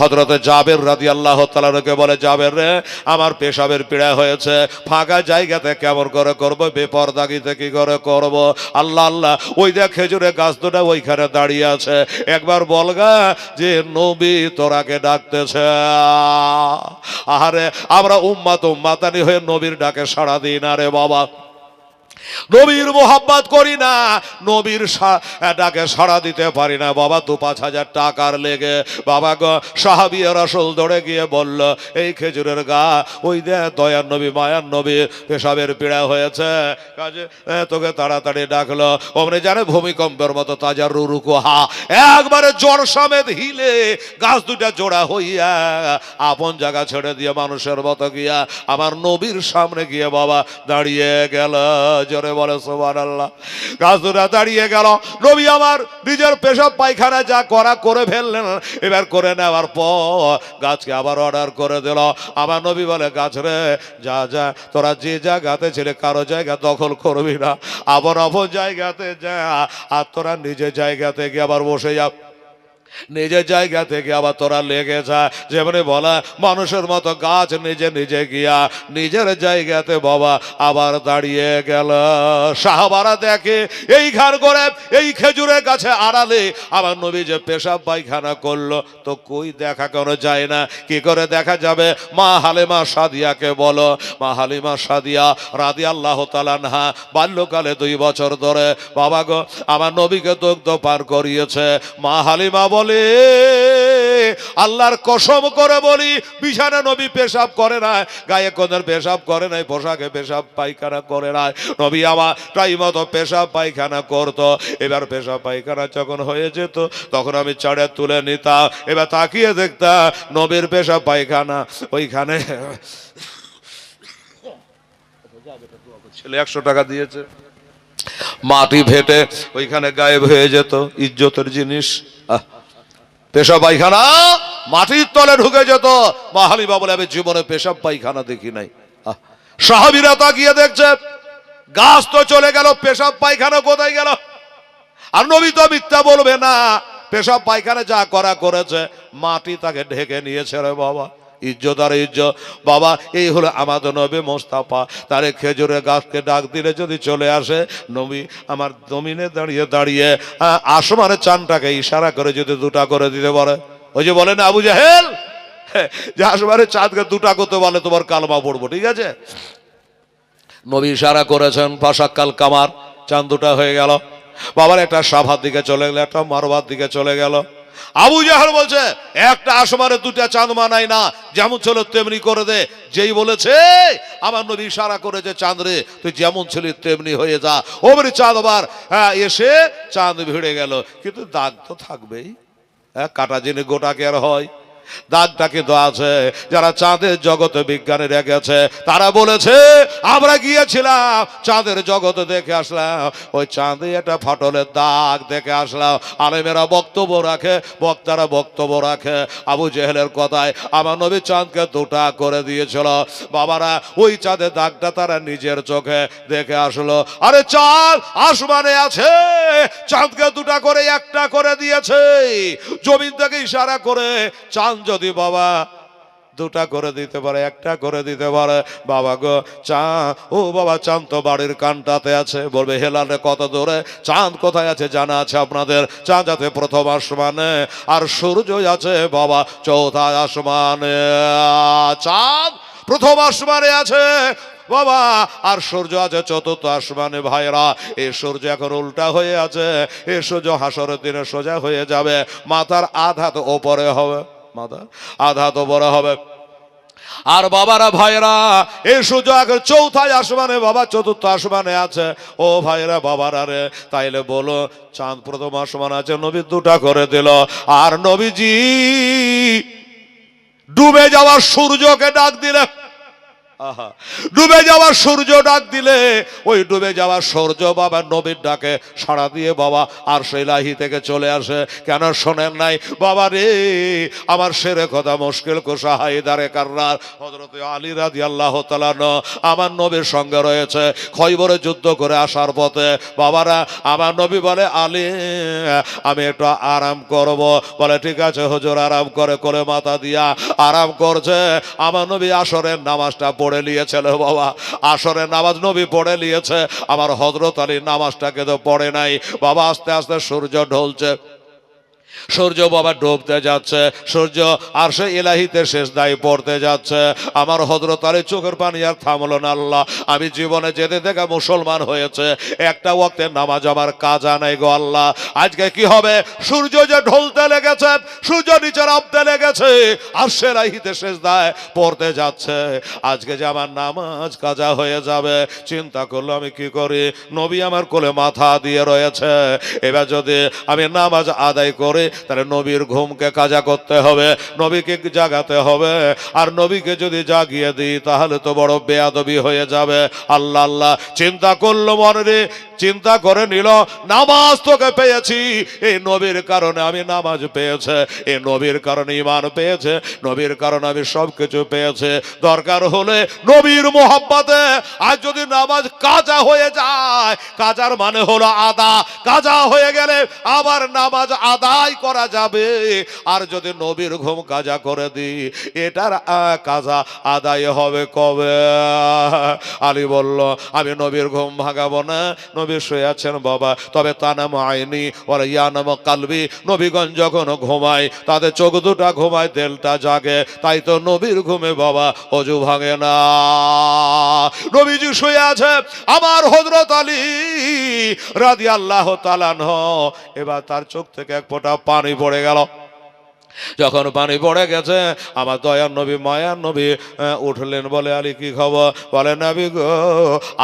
হযরতে জাবের রাদিয়াল্লাহু তাআলাকে বলে, জাবের রে আমার পেশাবের পীড়া হয়েছে, ফাঁকা জায়গাতে কেমন করে করব, বেপরদাগিতে কি করে করব? আল্লাহ আল্লাহ, ওই দেখ খেজুরের গাছ দুটা ওইখানে দাঁড়িয়ে আছে, একবার বলগা যে নবী তোরাকে ডাকতেছে। আহারে আমরা উম্মাতানি হয়ে নবীর ডাকে সাড়া দিই না রে বাবা। নবীর মোহাব্বত করি না, নবীর ডাকে সাড়া দিতে পারি না বাবা। 2-5 হাজার টাকার লেগে বাবা গো সাহাবী রাসূল দৌড়ে গিয়ে বলল, এই খেজুরের গা ওই দে দয়ার নবী মায়ার নবী পেশাবের পীড়া হয়েছে, কাজে তোকে তাড়াতাড়ি ডাকলো। ওমনি জানে ভূমিকম্পের মতো তাজা রুরুকুহা একবারে জ্বর সমেত হিলে গাছ দুটা জোড়া হইয়া আপন জায়গা ছেড়ে দিয়ে মানুষের মতো গিয়া আমার নবীর সামনে গিয়ে বাবা দাঁড়িয়ে গেল। জোরে বলে সুবহানাল্লাহ। গাছ দুটা দাঁড়িয়ে গেল। নবী আমার নিজের পেশাব পায়খানা যা করা করে ফেললেন। এবার করে নেওয়ার পর গাছকে আবার অর্ডার করে দিল। আমার নবী বলে, গাছ রে যা যা, তোরা যে জায়গাতে ছেলে কারো জায়গা দখল করবি না, আবার অপর জায়গাতে যা, আর তোরা নিজের জায়গাতে গিয়ে আবার বসে যা, নিজের জায়গা থেকে আবার তোরা লেগে যা। যেমনি বলা মানুষের মতো গাছ নিজে নিজে গিয়া নিজের জায়গাতে বাবা আবার দাঁড়িয়ে গেল। সাহাবারা দেখে এই ঘর করে এই খেজুরের গাছে আড়ালে আমার নবী যে পেশাব পায়খানা করলো, তো কই দেখা কেন যায় না? কি করে দেখা যাবে? মা হালিমা সাদিয়াকে বলো। মা হালিমা সাদিয়া রাদিয়াল্লাহু তাআলা আনহা বাল্যকালে 2 বছর ধরে বাবা গো আমার নবীকে দুগ্ধ পান করিয়েছে। মা হালিমা বলে, আল্লাহর কসম করে বলি, বিছানা নবী পেশাব করে না, গায়ে কোনের পেশাব করে নাই, পোশাকে পেশাব পায়খানা করে নাই। নবী আমার টাইম মতো পেশাব পায়খানা করতো। এবার পেশাব পায়খানা যখন হয়ে যেত তখন আমি চাড়ে তুলে নিতাম। এবার তাকিয়ে দেখতাম নবীর পেশাব পায়খানা ওইখানে। ছেলে 100 টাকা দিয়েছে, মাটি ভেটে ওইখানে গায়েব হয়ে যেত, ইজ্জতের জিনিস। পেশাব পায়খানা মাটির তলে ঢুকে যেত। মা হালিমা বলে, আমি জীবনে পেশাব পায়খানা দেখি নাই। সাহাবীরা তাকিয়ে দেখছে, গাছ তো চলে গেল, পেশাব পায়খানা কোথায় গেল? আর নবী তো মিথ্যা বলবে না, পেশাব পায়খানা যা করা করেছে, মাটি তাকে ঢেকে নিয়েছে রে বাবা। ইজ্জত আর ইজ্জত বাবা। এই হলো আমাদের নবী মোস্তাফা। তারে খেজুরের গাছকে ডাক দিলে যদি চলে আসে, নবী আমার জমিনে দাঁড়িয়ে দাঁড়িয়ে আসমানের চাঁদটাকে ইশারা করে যদি 2টা করে দিতে পারে, ওই যে বলে না আবু জাহেল যে আসমানের চাঁদকে 2টা করতে বলে তোমার কালমা পড়বো, ঠিক আছে? নবী ইশারা করেছেন, ফাশাক্কাল কামার, চাঁদ 2টা হয়ে গেল। বাবার একটা সাভার দিকে চলে গেল, একটা মারবার দিকে চলে গেল। আবু জাহেল বলছে, একটা আসমানে 2টা চাঁদ মানায় না, যেমন ছিল তেমনি করে দে। যেই বলেছে আমার নবী ইশারা করেছে, চাঁদ রে তুই যেমন ছিলি তেমনি হয়ে যা। ওমনি চাঁদ আবার এসে চাঁদ ভিড়ে গেল, কিন্তু দাগ তো থাকবেই। কাটা জেনে গোটা কে আর হয়? দাগটা কিন্তু আছে। যারা চাঁদের জগতে বিজ্ঞানীরা গেছে, তারা বলেছে আমরা গিয়েছিলাম চাঁদের জগতে, দেখে আসলাম ওই চাঁদে একটা ফাটলের দাগ দেখে আসলাম। আলেমেরা বক্তব্য রাখে, বক্তারা বক্তব্য রাখে, আবু জেহেলের কথায় আমার নবী চাঁদকে দুটা করে দিয়েছিল। বাবারা ওই চাঁদের দাগটা তারা নিজের চোখে দেখে আসলো। আরে চাঁদ আসমানে আছে, চাঁদকে দুটা করে একটা করে দিয়েছে। জমিন থেকে ইশারা করে চাঁদ যদি বাবা দুটা করে দিতে পারে, একটা করে দিতে পারে, বাবা গো চাঁদ, ও বাবা চাঁদ তো বাড়ির কানটাতে আছে। বলবে হেলালে কত দূরে? চাঁদ কোথায় আছে জানা আছে আপনাদের? চাঁদ আছে প্রথম আসমানে, আর সূর্য আছে বাবা চৌথা আসমানে। চাঁদ প্রথম আসমানে আছে বাবা, আর সূর্য আছে চতুর্থ আসমানে। ভাইরা, এই সূর্য এখন উল্টা হয়ে আছে। এই সূর্য হাসরের দিনে সোজা হয়ে যাবে, মাথার আধা তো ওপরে হবে, মাথা আধা তো বড় হবে। আর বাবারা ভাইরা, এই সূর্য এখন চৌথায় আসমানে বাবা, চতুর্থ আসমানে আছে। ও ভাইরা বাবারা রে, তাইলে বলো চাঁদ প্রথম আসমানে আছে, নবী দুটা করে দিল। আর নবীজি ডুবে যাওয়ার সূর্যকে ডাক দিলে, আহা, ডুবে যাওয়ার সূর্য ডাক দিলে ওই ডুবে যাওয়ার সূর্য বাবা নবীর ডাকে সাড়া দিয়ে বাবা আর ইলাহি থেকে চলে আসে। কেন শোনেন নাই বাবা রে? আমার শেরে কথা মুশকিল কুশা হায়দারে কাররার হযরত আলী রাদিয়াল্লাহু তাআলা আমার নবীর সঙ্গে রয়েছে। খয়বরে যুদ্ধ করে আসার পথে বাবারা আমার নবী বলে, আলী আমি একটু আরাম করব। বলে ঠিক আছে হুজুর, আরাম করে কোলে মাথা দিয়া আরাম করছে। আমার নবী আসরের নামাজটা পড়ে নিয়েছিল বাবা, আসরের নামাজ নবী পড়ে নিয়েছে। আমার হযরত আলীর নামাজটাকে তো পড়ে নাই বাবা। আস্তে আস্তে সূর্য ঢলছে, সূর্য বাবা ডুবতে যাচ্ছে, সূর্য আর সে ইলাহিতে শেষদায় পড়তে যাচ্ছে। আমার হযরত আলী চোখের পানি আর থামলো না। আল্লাহ, আমি জীবনে যেতে থেকে মুসলমান হয়েছে, একটা ওয়াক্তের নামাজ আমার কাজা নাই গো আল্লাহ। আজকে কি হবে? সূর্য যে ঢলতে লেগেছে, সূর্য নিচে নামতে লেগেছে, আর সে ইলাহিতে শেষদায় পড়তে যাচ্ছে, আজকে যে আমার নামাজ কাজা হয়ে যাবে। চিন্তা করলো আমি কি করি? নবী আমার কোলে মাথা দিয়ে রয়েছে, এবার যদি আমি নামাজ আদায় করে তাহলে নবীর ঘুমকে কাজা করতে হবে, নবীকে জাগাতে হবে। আর নবীকে যদি জাগিয়ে দিই তাহলে তো বড় বেয়াদবি হয়ে যাবে। আল্লাহ আল্লাহ চিন্তা করলো মনে, চিন্তা করে নিল নামাজ তোকে পেয়েছি, এই নবীর কারণে আমি নামাজ পেয়েছে, এই নবীর কারণে ঈমান পেয়েছে, নবীর কারণে আমি সবকিছু পেয়েছে। দরকার হলে নবীর মোহাব্বতে আজ যদি নামাজ কাজা হয়ে যায়, কাজার মানে হলো আদা, কাজা হয়ে গেলে আবার নামাজ আদায় করা যাবে। আর যদি নবীর ঘুম কাজা করে দিই, এটার কাজা আদায় হবে কবে? আলী বলল আমি নবীর ঘুম ভাঙাবো না। নবী শুয়ে আছেন বাবা, তবে তা নাম আইনি ওরা ইয়া নাম কালবি। নবীগঞ্জ যখন ঘুমায় তাদের চোখ দুটা ঘুমায়, দিলটা জাগে, তাই তো নবীর ঘুমে বাবা অজু ভাঙে না। নবীজি শুয়ে আছে, আমার হযরত আলী রাদিয়াল্লাহু তাআলা আনহু, এবার তার চোখ থেকে এক ফোঁটা পানি পড়ে গেল। যখন পানি পড়ে গেছে, আমার দয়ার নবী মায়ার নবী উঠলেন, বলে আলী কি খবর? বলে নবী গো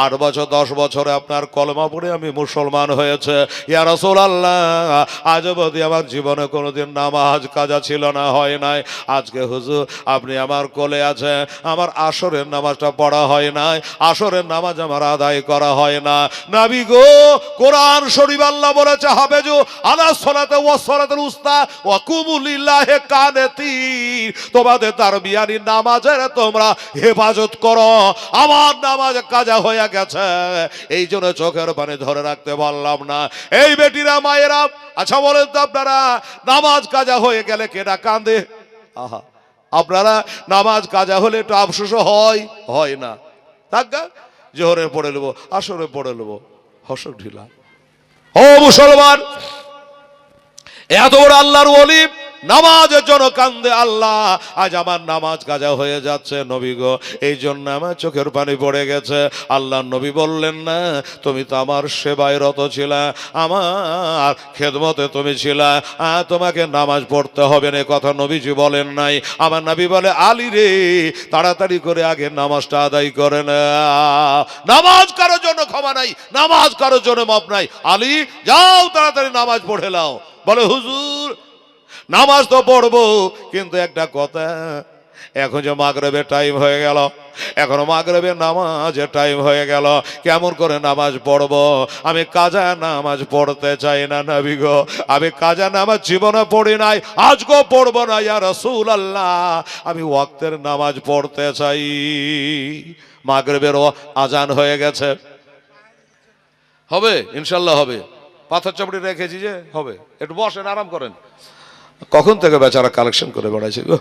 8 বছর 10 বছরে আপনার কলমা পড়ে আমি মুসলমান হয়েছে। ইয়া রাসূলুল্লাহ, আজ অবধি আমার জীবনে কোনোদিন নামাজ কাজা ছিল না, হয় নাই। আজকে হুজুর আপনি আমার কোলে আছেন, আমার আসরের নামাজটা পড়া হয় নাই, আসরের নামাজ আমার আদায় করা হয় না। নবী গো কোরআন শরীফ আল্লাহ বলেছে হাফেজু আলা সলাতে ওয়া সলাতুল উস্তা ওয়া কুমু লিল্লাহি কানিতিন, তোমাদের তারবিয়ানি নামাজের তোমরা হেফাজত করো। আমার নামাজ কাজা হয়ে গেছে, এই জন্য চোখের পানি ধরে রাখতে পারলাম না। এই বেটিরা মায়েরা, আচ্ছা বলেন তো আপনারা নামাজ কাজা হয়ে গেলে কেডা কাঁদে? আহা, আপনারা নামাজ কাজা হলে একটু আফসোস হয় না? থাকা জোহরে পড়ে নেবো, আসরে পড়ে নেবো, হসক ঢিলা। ও মুসলমান, এত বড় আল্লাহর ওলি নামাজের জন্য কান্দে। আল্লাহ আজ আমার নামাজ কাজা হয়ে যাচ্ছে নবী গো, এই জন্য আমার চোখের পানি পড়ে গেছে। আল্লাহ নবী বললেন না তুমি তো আমার সেবায় রত ছিলা, আমার খেদমতে তুমি ছিলা, তোমাকে নামাজ পড়তে হবে না, কথা নবীজি বলেন নাই। আমার নবী বলে আলী রে তাড়াতাড়ি করে আগে নামাজটা আদায় করে না। নামাজ কারোর জন্য ক্ষমা নাই, নামাজ কারোর জন্য মাপ নাই। আলী যাও তাড়াতাড়ি নামাজ পড়ে নাও। বলে হুজুর নামাজ তো পড়বো, কিন্তু একটা কথা, এখন যে মাগরিবের টাইম হয়ে গেল, এখন মাগরিবের নামাজের টাইম হয়ে গেল, কেমন করে নামাজ পড়বো? আমি কাজা নামাজ পড়তে চাই না নবী গো, আমি কাজা নামাজ জীবনে পড়ি নাই, আজকে পড়বো না ইয়া রাসূলুল্লাহ, আমি ওয়াক্তের নামাজ পড়তে চাই। মাগরিবের আজান হয়ে গেছে, হবে ইনশাল্লাহ হবে। পাথর চাপড়ি রেখেছি যে হবে, একটু বসেন, আরাম করেন। কখন থেকে বেচারা কালেকশন করে বেড়াইছে গো।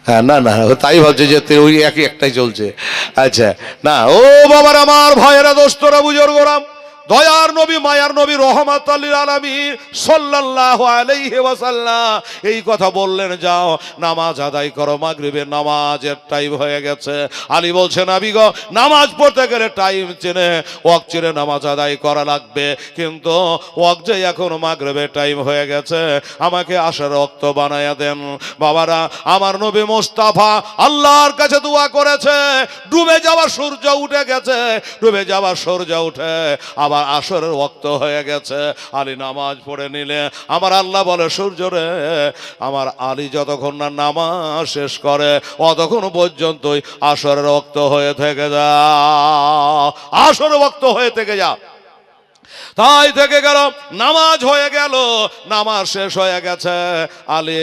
হ্যাঁ, না না, তাই ভাবছে যে ওই একই একটাই চলছে। আচ্ছা, না ও বাবার আমার, ভাইয়েরা, দোস্তরা, বুজুর্গরা, দয়ার নবী, মায়ার নবী, রহমাতুল লিল আলামিন সাল্লাল্লাহু আলাইহি ওয়াসাল্লাম এই কথা বললেন, যাও নামাজ আদায় করো, মাগরিবের নামাজের টাইম হয়ে গেছে। আলী বলছেন, নবী গো, নামাজ পড়তে গেলে টাইম চেনে, ওয়াক্ত চেনে নামাজ আদায় করা লাগবে, কিন্তু ওয়াক্ত যে এখন মাগরিবের টাইম হয়ে গেছে, আমাকে আশার রক্ত বানায়া দেন। বাবারা, আমার নবী মুস্তাফা আল্লাহর কাছে দোয়া করেছে, ডুবে যাওয়া সূর্য উঠে গেছে, ডুবে যাওয়া সূর্য উঠে আবার আসরের ওয়াক্ত হয়ে গেছে। আলী নামাজ পড়ে নিলে আমার আল্লাহ বলে, সূর্য রে, আমার আলী যতক্ষণ না নামাজ শেষ করে অতক্ষণ পর্যন্তই আসরের ওয়াক্ত হয়ে থেকে যা, আসরের ওয়াক্ত হয়ে থেকে যা। তাই থেকে গেল, নামাজ হয়ে গেল, নামাজ শেষ হয়ে গেছে। আলী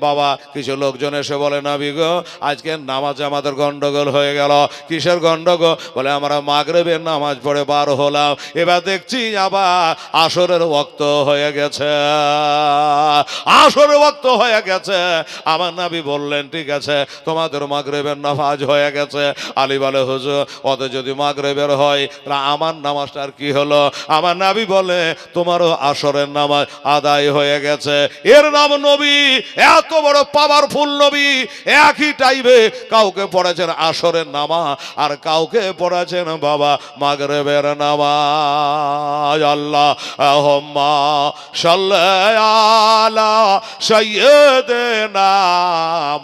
বাবা, কিছু লোকজন এসে বলে, নবী গো, আজকে নামাজে আমাদের গন্ডগোল হয়ে গেল। কিসের গন্ডগোল? বলে, আমরা মাগরিবের নামাজ পড়ে বার হলাম, এবার দেখছি আবার আসরের ওয়াক্ত হয়ে গেছে, আসরের ওয়াক্ত হয়ে গেছে। আমার নবী বললেন, ঠিক আছে, তোমাদের মাগরিবের নামাজ হয়ে গেছে। আলী বলে, হুজুর, অত যদি মাগরিবের হয় তাহলে আমার নামাজটা আর কি হলো? আমার নবী বলে, তোমারও আসরের নামাজ আদায় হয়ে গেছে। এর নাম নবী, এত বড় পাওয়ারফুল নবী। একই টাইমে কাউকে পড়েছেন আসরের নামাজ, আর কাউকে পড়েছেন বাবা মাগরিবের নামাজ। আল্লাহুম্মা সাল্লি আলা সাইয়্যিদিনা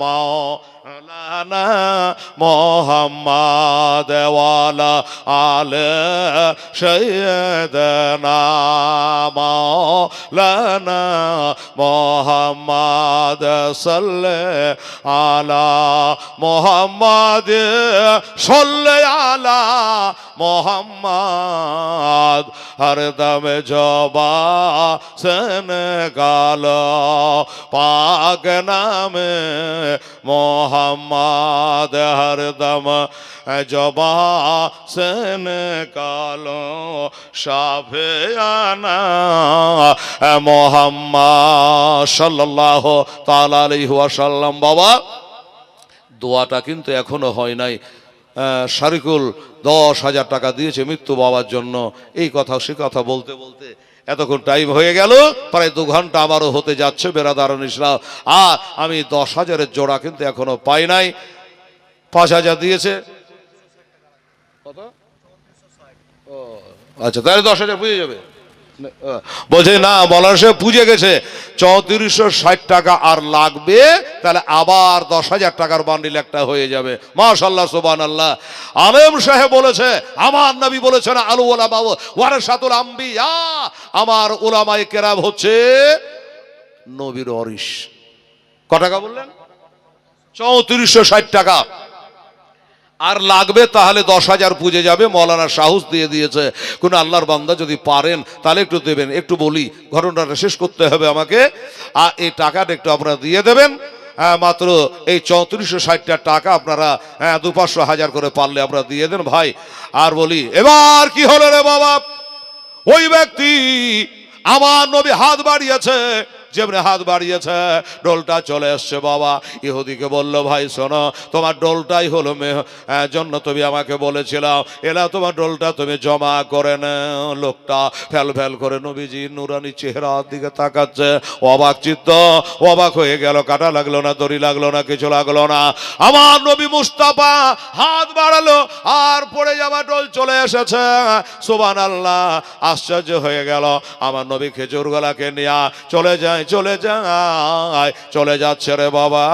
মাওলানা মুহাম্মাদ ওয়া আলা আলি সাইয়্যিদিনা মাওলানা মুহাম্মাদ সাল্লি আলা মুহাম্মাদ সাল্লি আলা মুহাম্মাদ হরদম জবা সেনে গালো পাক নামে মোহাম্মদ হরদম জবা সেনে কালো শাফিয়ানা মোহাম্মদ সাল্লাল্লাহু তাআলা আলাইহি ওয়াসাল্লাম। বাবা, দোয়াটা কিন্তু এখনো হয় নাই। শারিকুল 10,000 টাকা দিয়েছে মৃত্যু বাবার জন্য। এই কথা সে কথা বলতে বলতে এতক্ষণ টাইম হয়ে গেল, প্রায় 2 ঘন্টা আমারও হতে যাচ্ছে বেরাদারান ইসলাম। আর আমি 10,000-এর জোড়া কিন্তু এখনো পাই নাই। 5,000 দিয়েছে, কত? আচ্ছা, তাহলে 10,000 পুজে যাবে। বলছে না, মৌলানা সাহেব পুজে গেছে, 3460 টাকা আর লাগবে, তাহলে আবার 10,000 টাকার বান্ডিল একটা হয়ে যাবে। মাশাআল্লাহ, সুবহানাল্লাহ। আলেম সাহেব বলেছে, আমার নবী বলেছেন, আলু উলামা ওয়ারাসাতুল আম্বিয়া, আমার উলামায়ে কেরাম হচ্ছে নবীর ওয়ারিস। কত টাকা বললেন? 3460 টাকা আর লাগবে, তাহলে 10,000 পুজে যাবে। মৌলানা সাহস দিয়ে দিয়েছে, কোন আল্লাহর বান্দা যদি পারেন তাহলে একটু দেবেন। একটু বলি, ঘটনাটা শেষ করতে হবে আমাকে, আর এই টাকাটা একটু আপনারা দিয়ে দেবেন। মাত্র এই 3460 টাকা আপনারা 200-500 করে পারলে আপনারা দিয়ে দেন ভাই। আর বলি, এবার কি হলো রে বাবা? ওই ব্যক্তি আমার নবী হাত বাড়িয়েছে, যেমনি হাত বাড়িয়েছে ডোলটা চলে এসছে। বাবা ইহুদিকে বলল, ভাই শোনো, তোমার ডোলটাই হলো জন্য তুমি আমাকে বলেছিলাম, এলা তোমার ডোলটা তুমি জমা করে নাও। লোকটা ফেল ফেল করে নবীজি নুরানি চেহারার দিকে তাকাচ্ছে, অবাক চিত্ত, অবাক হয়ে গেল। কাটা লাগলো না, দড়ি লাগলো না, কিছু লাগলো না। আমার নবী মুস্তাফা হাত বাড়ালো, আর পড়ে যাওয়া ডোল চলে এসেছে। সুবহানাল্লাহ, আশ্চর্য হয়ে গেল। আমার নবী খেজুর গলাকে নিয়ে চলে যায় নাই, চলে যায়। চলে যাচ্ছে রে বাবা।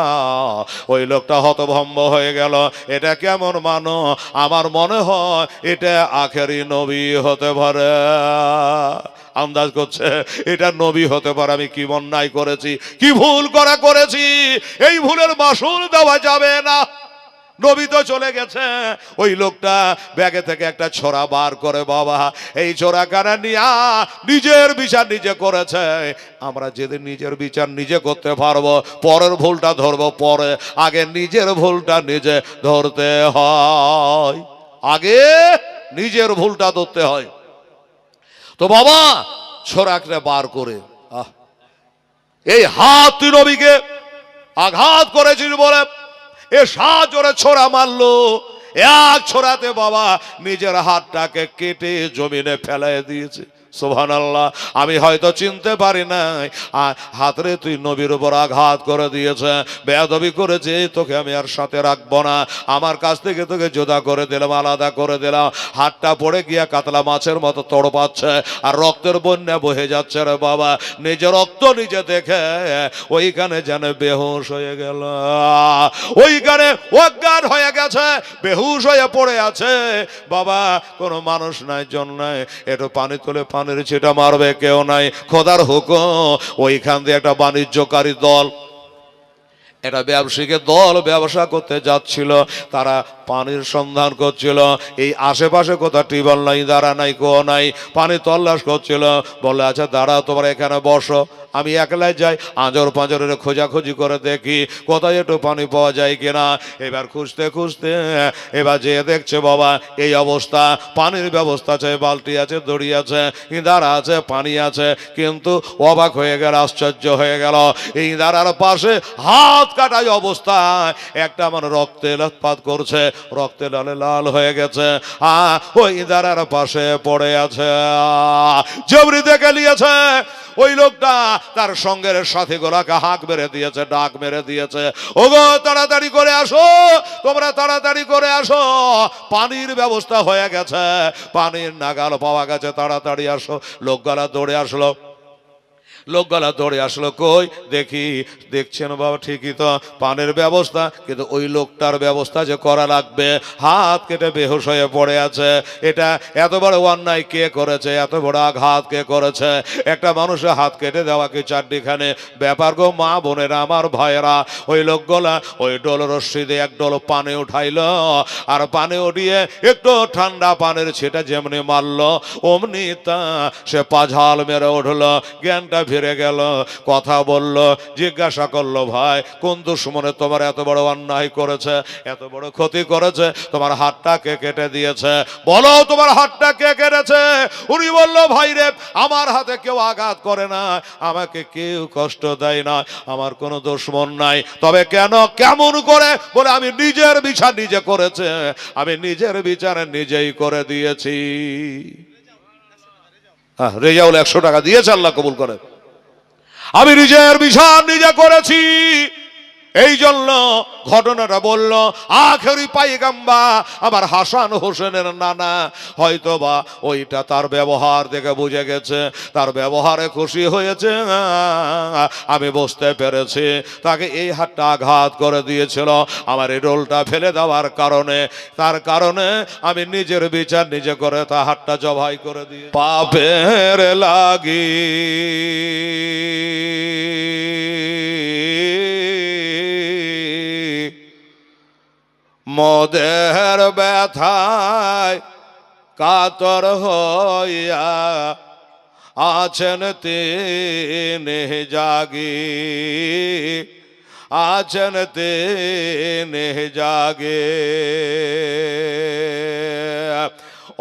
ওই লোকটা হতভম্ব হয়ে গেল, এটা কেমন মানো? আমার মনে হয় এটা আখেরি নবী হতে পারে। আন্দাজ করছে এটা নবী হতে পারে। আমি কি অন্যায় করেছি, কি ভুল করেছি, এই ভুলের মাসুল দেওয়া যাবে না। নবী তো চলে গেছে। ওই লোকটা ব্যাগে থেকে একটা ছোরা বার করে বাবা, এই ছোরা কানা নিয়া নিজের বিচার নিজে করেছে। আমরা যেদিন নিজের বিচার নিজে করতে পারবো, পরের ভুলটা ধরবো পরে, আগে নিজের ভুলটা নিজে ধরতে হয়। আগে নিজের ভুলটা ধরতে হয়। তো বাবা ছোরাকে বার করে এই হাত তুই নবীকে আঘাত করেছিস বলে এ 7 জোরে ছোরা মারলো। এক ছোরাতে বাবা নিজের হাতটাকে কেটে জমিনে ফেলাই দিয়েছে। সুবহানাল্লাহ। আমি হয়তো চিনতে পারি নাই, হাতরে তুই নবীর উপর আঘাত করে দিয়েছে, বেয়াদবি করেছে, তোকে আমি আর সাথে রাখবো না, আমার কাছ থেকে তোকে জুদা করে দিলাম, আলাদা করে দিলাম। হাতটা পড়ে গিয়া কাতলা মাছের মতো তড়পাচ্ছে আর রক্তের বন্যা বহে যাচ্ছে রে বাবা। নিজের রক্ত নিজে দেখে ওইখানে যেন বেহুশ হয়ে গেল, ওইখানে অজ্ঞান হয়ে গেছে, বেহুশ হয়ে পড়ে আছে বাবা। কোনো মানুষ নাই, জন নাই, একটু পানি তুলে পানির ছিটা মারবে কেউ নাই। খোদার হুকুম ওইখান দিয়ে একটা বাণিজ্যকারী দল, একটা ব্যবসায়িকের দল ব্যবসা করতে যাচ্ছিল। তারা পানির সন্ধান করছিল। এই আশেপাশে কোথাও টিউবওয়েল নাই, দাঁড়া নাই, কুয়ো নাই, পানি তল্লাশ করছিল। বলে আচ্ছা দাঁড়াও, তোমরা এখানে বসো, আমি একলাই যাই, আঁজর পাঁজরের খোঁজাখুঁজি করে দেখি কোথায় একটু পানি পাওয়া যায় কিনা। এবার খুঁজতে খুঁজতে এবার যে দেখছে বাবা এই অবস্থা, পানির ব্যবস্থা আছে, বালতি আছে, দড়ি আছে, ইঁদারা আছে, পানি আছে, কিন্তু অবাক হয়ে গেল, আশ্চর্য হয়ে গেল। এই ইঁদারার পাশে হাত কাটাই অবস্থায় একটা আমার রক্তে লতপাত করছে, রক্তে লালে লাল হয়ে গেছে, ওই ইঁদারার পাশে পড়ে আছে। জবরি দেখে নিয়েছে ওই লোকটা, তার সঙ্গের সাথে গোলাকে হাঁক মেরে দিয়েছে, ডাক মেরে দিয়েছে, ওগো তাড়াতাড়ি করে আসো, তোমরা তাড়াতাড়ি করে আসো, পানির ব্যবস্থা হয়ে গেছে, পানির নাগাল পাওয়া গেছে, তাড়াতাড়ি আসো। লোকগুলা দৌড়ে আসলো, লোকগুলা দৌড়ে আসলো। কই দেখি, দেখছেন বাবা ঠিকই তো পানির ব্যবস্থা, কিন্তু ওই লোকটার ব্যবস্থা যে করা লাগবে, হাত কেটে বেহুশ হয়ে পড়ে আছে। এটা এত বড় অন্যায় কে করেছে, এত বড় আঘাত কে করেছে? একটা মানুষের হাত কেটে দেওয়া কি চারটিখানে ব্যাপার গো মা বোনেরা, আমার ভাইয়েরা। ওই লোকগুলা ওই ডোল রশ্মি দিয়ে এক ডোল পানি উঠাইল, আর পানি উঠিয়ে একটু ঠান্ডা পানির ছিটা যেমনি মারলো, অমনি তা সে পাঝাল মেরে উঠলো, জ্ঞানটা ফিরে গেল, কথা বলল, জিজ্ঞাসা করলো, ভাই কোন দুশ্মনে তোমার এত বড় অন্যায় করেছে, এত বড় ক্ষতি করেছে, তোমার হাতটা কে কেটে দিয়েছে, বলো তোমার হাতটা কে কেটেছে? উনি বলল, ভাই রে আমার হাতে কেউ আঘাত করে না, আমাকে কেউ কষ্ট দেয় না, আমার কোনো দুশ্মন নাই। তবে কেন, কেমন করে? বলে আমি নিজের বিচার নিজে করেছে, আমি নিজের বিচার নিজেই করে দিয়েছি। রেজাউল 100 টাকা দিয়েছে, আল্লাহ কবুল করে। আমি নিজের বিচার নিজে করেছি, এই জন্য ঘটনাটা বলল আখেরি পাইগাম্বার আমার হাসান হোসেনের নানা। হয়তো বা ওইটা তার ব্যবহার দেখে বুঝে গেছে, তার ব্যবহারে খুশি হয়েছে, আমি বুঝতে পেরেছি তাকে এই হাতটা আঘাত করে দিয়েছিল আমার এই রোলটা ফেলে দেওয়ার কারণে। তার কারণে আমি নিজের বিচার নিজে করে তার হাতটা জবাই করে দিয়ে পাপের লাগি মদের ব্যথায় কাতর হইয়া আছেন তিনি জাগি, আছেন তিনি জাগে।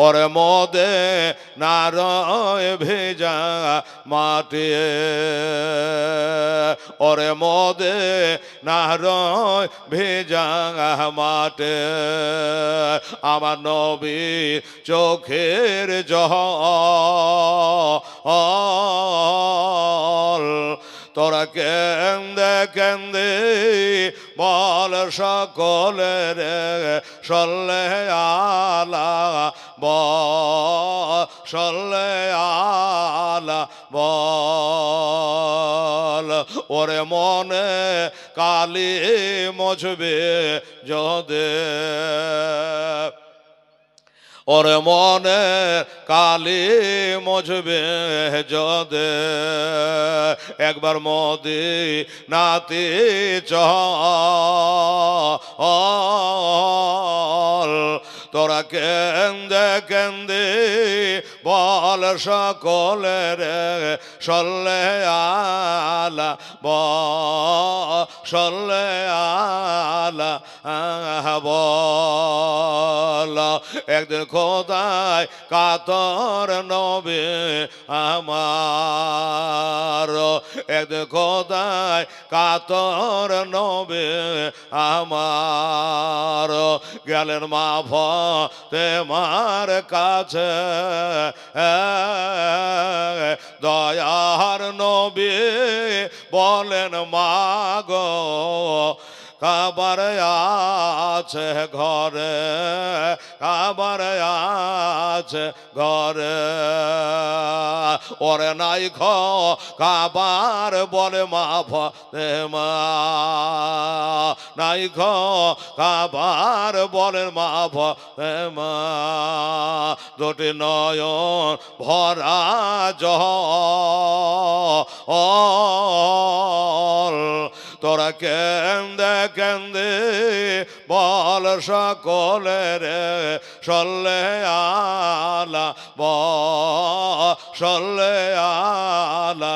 ওরে মদে নারয় ভেজা মাটি, ওরে মদে নারয় ভেজা মাটে, আমার নবী চোখের জল, তোরা কেন্দে কেন্দে বল সকলের সল্লে আলা বল, সল্লে আলা বল ওরে মনে কালি মজবে যদে ওরে মনে কালি মজবে যদে একবার মোদি নাতি চল তোরা কেন্দে কেন্দে বল সকলের সল্লে আলা সল্লে আলা বল একদিন খোদায় কাতর নবে আমার একদিন খোদায় কাতর নবে আমার গেলেন মা তেমার কাছে দয়ার নবী বলেন মা গো কাবার আছে ঘরে কাবার আছে ঘরে ওরে নাই কাবার বলে মা ফাতেমা নাই কাবার বলেন মা ফাতেমা দুটি নয়ন ভরা জল তোরা কেন্দে কেন্দে বল সকলের সল্লে আলা সল্লে আলা